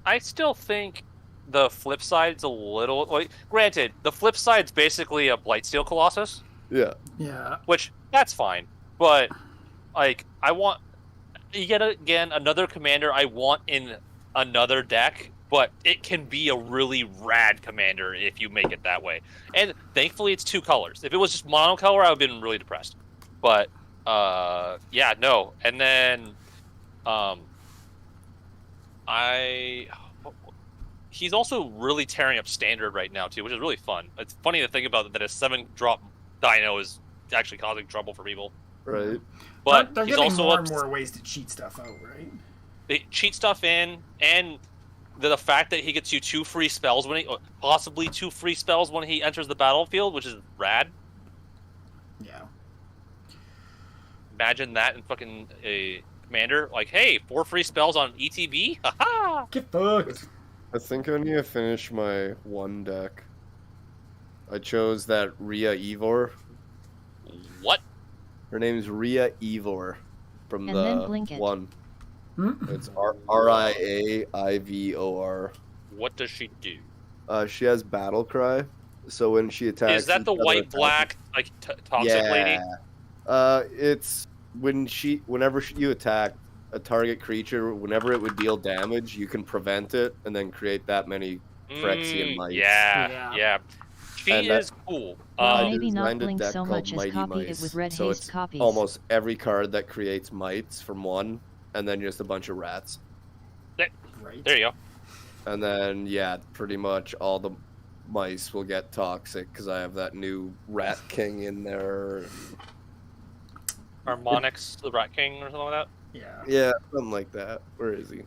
I still think the flip side's a little like. Granted, the flip side's basically a Blightsteel Colossus, Yeah, Yeah. which that's fine. But like, I want yet again another commander I want in another deck, but it can be a really rad commander if you make it that way. And thankfully, it's 2 colors. If it was just monocolor, I would have been really depressed. But yeah, no. And then he's also really tearing up standard right now too, which is really fun. It's funny to think about that a 7-drop Dino is actually causing trouble for people. right. But they're he's giving also more and more ways to cheat stuff out, right? they cheat stuff in, and the fact that he gets you 2 free spells possibly 2 free spells when he enters the battlefield, which is rad. Yeah. Imagine that in fucking a commander. Like, hey, 4 free spells on ETB. Haha. Get fucked. I think I need to finish my 1 deck. I chose that Rhea Evor. What? Her name's Rhea Evor from And then the blink it. 1. Hmm? It's Riaivor. What does she do? She has Battle Cry, so when she attacks... Is that the each other white black like toxic lady? It's whenever you attack a target creature, whenever it would deal damage, you can prevent it and then create that many Phyrexian mites. Yeah. Yeah. She And is cool. I Maybe not designed a blink deck so called much as Mighty copied it Mice, with red so haste it's copies. almost every card that creates mites from 1, and then just a bunch of rats. Right. There you go. And then, yeah, pretty much all the mice will get toxic because I have that new Rat King in there. Harmonix, the Rat King, or something like that. Yeah. Yeah, something like that. Where is he?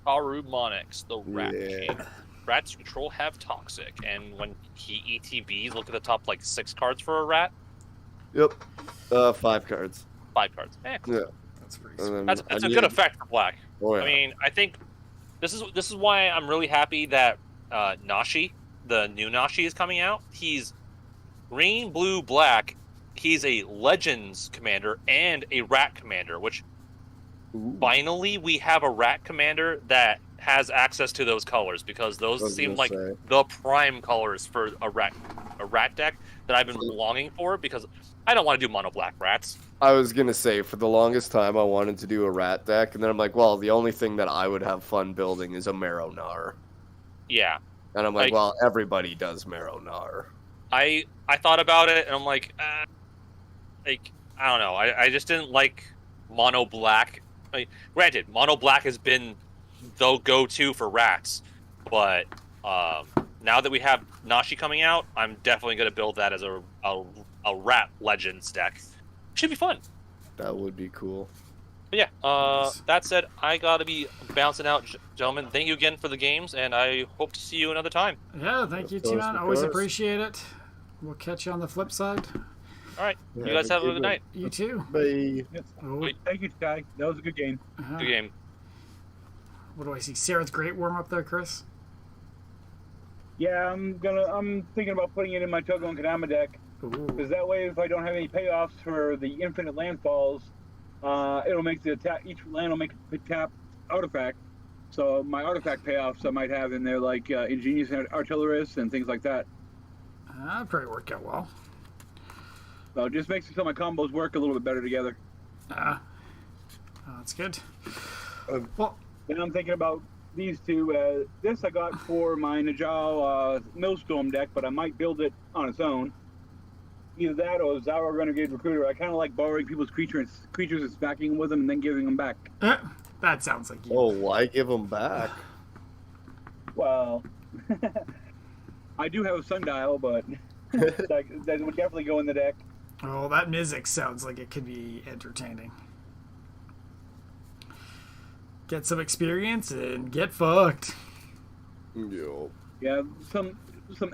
Harmonix, the Rat Yeah. King. Rats you control have toxic, and when he ETBs, look at the top like 6 cards for a rat. Yep. 5 cards. 5 cards. Cool. Yeah. That's pretty And sweet. then That's I a need- good effect for black. Oh, yeah. I mean, I think this is why I'm really happy that Nashi, the new Nashi, is coming out. He's green, blue, black. He's a Legends commander and a Rat commander, which Ooh. finally we have a Rat commander that has access to those colors, because I those was seem gonna like say. the prime colors for a rat deck that I've been longing for, because I don't want to do mono black rats. I was gonna say, for the longest time I wanted to do a rat deck, and then I'm like, well, the only thing that I would have fun building is a Marrow-Gnar. Yeah. And I'm like, Like- well, everybody does Marrow-Gnar. I thought about it, and I'm like, I don't know. I just didn't like mono black. Granted, mono black has been the go-to for rats, but now that we have Nashi coming out, I'm definitely going to build that as a rat Legends deck. Should be fun. That would be cool. But yeah, Nice. that said, I got to be bouncing out, gentlemen. Thank you again for the games, and I hope to see you another time. Yeah, thank you, Of course, T-Man. of Always course. appreciate it. We'll catch you on the flip side. All right, you Yeah, guys have a good good night. You too. Bye. Yes. Oh, Wait. Thank you, Sky. That was a good game. uh-huh. Good game. What do I see? Sarah's Great Worm up there, Chris? Yeah, I'm thinking about putting it in my Togo and Kadama deck, Ooh. because that way, if I don't have any payoffs for the infinite landfalls, it'll make the attack. Each land will make a tap artifact, So my artifact payoffs I might have in there, like ingenious artillerists and things like that. That'd probably work out well. So it just makes it so my combos work a little bit better together. That's good. Well, then I'm thinking about these two. This I got for my Najal Millstorm deck, but I might build it on its own. Either that or Zara Renegade Recruiter. I kind of like borrowing people's creatures and smacking them with them and then giving them back. That sounds like you. Oh, why give them back? Well, I do have a sundial, but that would definitely go in the deck. Oh, that Mizzix sounds like it could be entertaining. Get some experience and get fucked. Yo. Yeah, some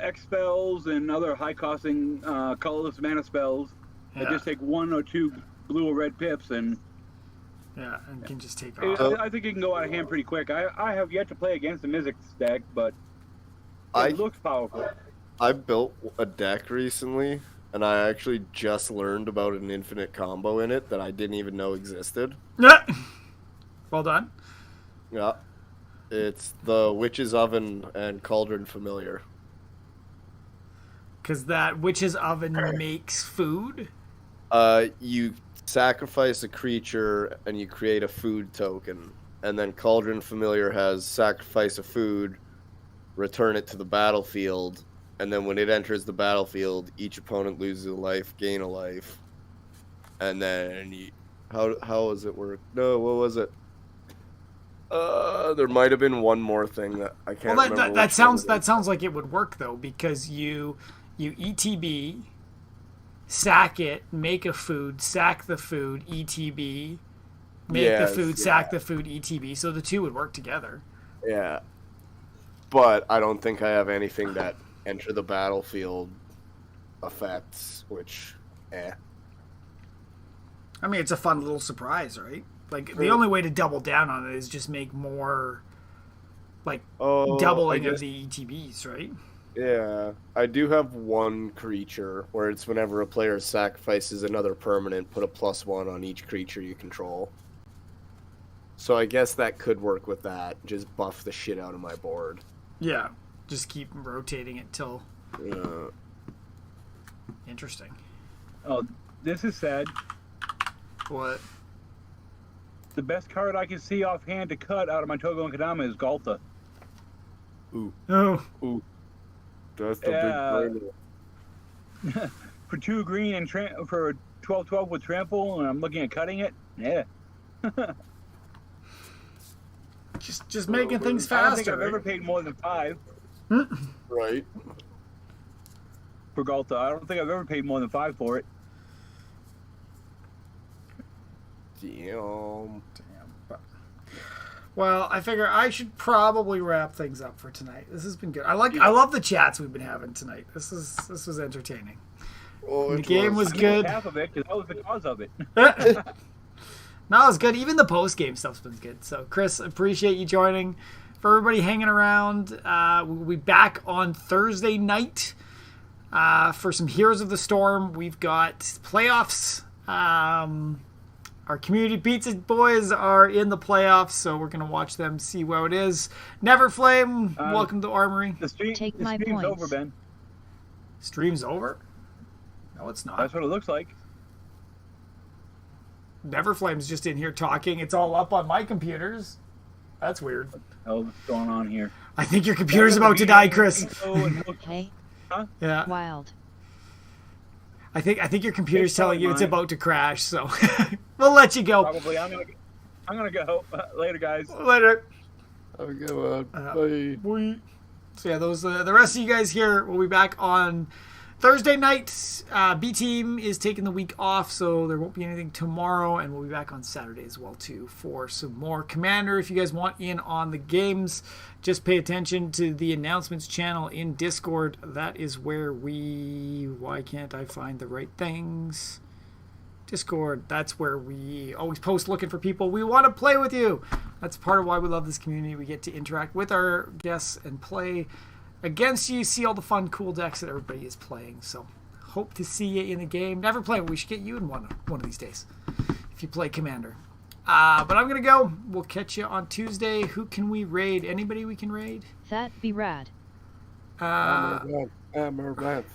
X spells and other high-costing colorless mana spells that just take 1 or 2 blue or red pips and can just take off. I think it can go out of hand pretty quick. I have yet to play against the Mizzix deck, but it looks powerful. I built a deck recently, and I actually just learned about an infinite combo in it that I didn't even know existed. Well done. Yeah. It's the Witch's Oven and Cauldron Familiar. Because that Witch's Oven makes food? You sacrifice a creature and you create a food token. And then Cauldron Familiar has sacrifice a food, return it to the battlefield, and then when it enters the battlefield, each opponent loses a life, gain a life. And then how does it work? No, what was it? There might have been one more thing that I can't remember. That sounds like it would work though, because you ETB, sack it, make a food, sack the food, ETB, make the food, sack the food, ETB. So the two would work together. Yeah. But I don't think I have anything that enter the battlefield effects, which I mean, it's a fun little surprise, right? Like, the only way to double down on it is just make more, like, doubling of the ETBs, right? Yeah. I do have one creature where it's whenever a player sacrifices another permanent, put a +1 on each creature you control. So I guess that could work with that. Just buff the shit out of my board. Yeah. Just keep rotating it till... Yeah. Interesting. Oh, this is sad. What? The best card I can see offhand to cut out of my Togo and Kadama is Galta. Ooh. Oh. Ooh. That's the big brain. For 2 green and for 12/12 with trample, and I'm looking at cutting it. Yeah. Just making things faster. I don't think I've ever paid more than 5. Right. For Galta. I don't think I've ever paid more than 5 for it. Damn. Well, I figure I should probably wrap things up for tonight. This has been good. I love the chats we've been having tonight. This was entertaining. Oh, the game was good. Half of it, because that was the cause of it. No, it was good. Even the post-game stuff's been good. So, Chris, appreciate you joining. For everybody hanging around, we'll be back on Thursday night for some Heroes of the Storm. We've got playoffs. Our community pizza boys are in the playoffs, so we're going to watch them, see how it is. Neverflame, welcome to Armory. The stream's over, Ben. Stream's over? No, it's not. That's what it looks like. Neverflame's just in here talking. It's all up on my computers. That's weird. What the hell is going on here? I think your computer's about to die, Chris. Hey. Huh? Yeah. Wild. I think your computer's telling you it's about to crash, so we'll let you go. Probably. I'm gonna go. Later, guys. Later. Have a good one. Bye. So yeah, those the rest of you guys here will be back on Thursday night. B Team is taking the week off, so there won't be anything tomorrow, and we'll be back on Saturday as well too for some more Commander. If you guys want in on the games, just pay attention to the announcements channel in Discord. That is where why can't I find the right things? Discord, that's where we always post looking for people we want to play with you. That's part of why we love this community. We get to interact with our guests and play against you, see all the fun, cool decks that everybody is playing. So, hope to see you in a game. Never play, but we should get you in one of these days if you play Commander. But I'm going to go. We'll catch you on Tuesday. Who can we raid? Anybody we can raid? That be rad. Amaranth.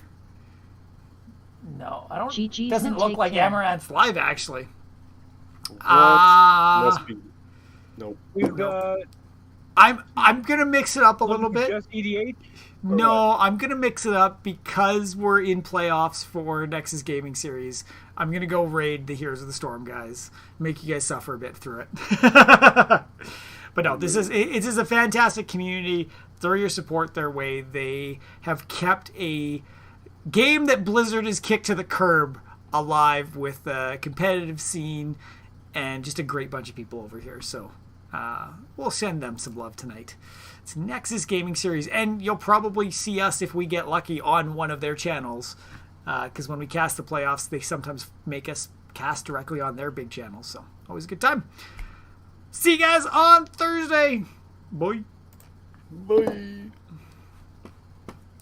No, I don't. GG's Doesn't and look take like care. Amaranth's live, actually. What? Must be. Nope. We've I'm going to mix it up a little bit. Just EDH. No, I'm going to mix it up because we're in playoffs for Nexus Gaming Series. I'm going to go raid the Heroes of the Storm guys. Make you guys suffer a bit through it. But no, this is a fantastic community. Throw your support their way. They have kept a game that Blizzard has kicked to the curb alive with a competitive scene and just a great bunch of people over here. So we'll send them some love tonight. It's Nexus Gaming Series, and you'll probably see us if we get lucky on one of their channels, because when we cast the playoffs, they sometimes make us cast directly on their big channels. So always a good time. See you guys on Thursday. Bye. Bye.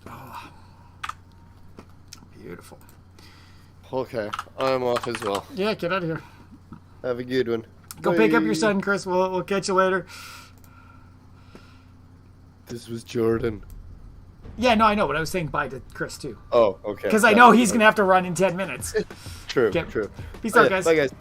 Oh, beautiful. Okay, I'm off as well. Yeah, get out of here. Have a good one. Go pick up your Bye. son, Chris. We'll catch you later. This was Jordan. Yeah, no, I know, but I was saying bye to Chris too, Oh, okay. because I know he's gonna have to run in 10 minutes. True, Okay. true. Peace out, Yeah, guys. bye, guys.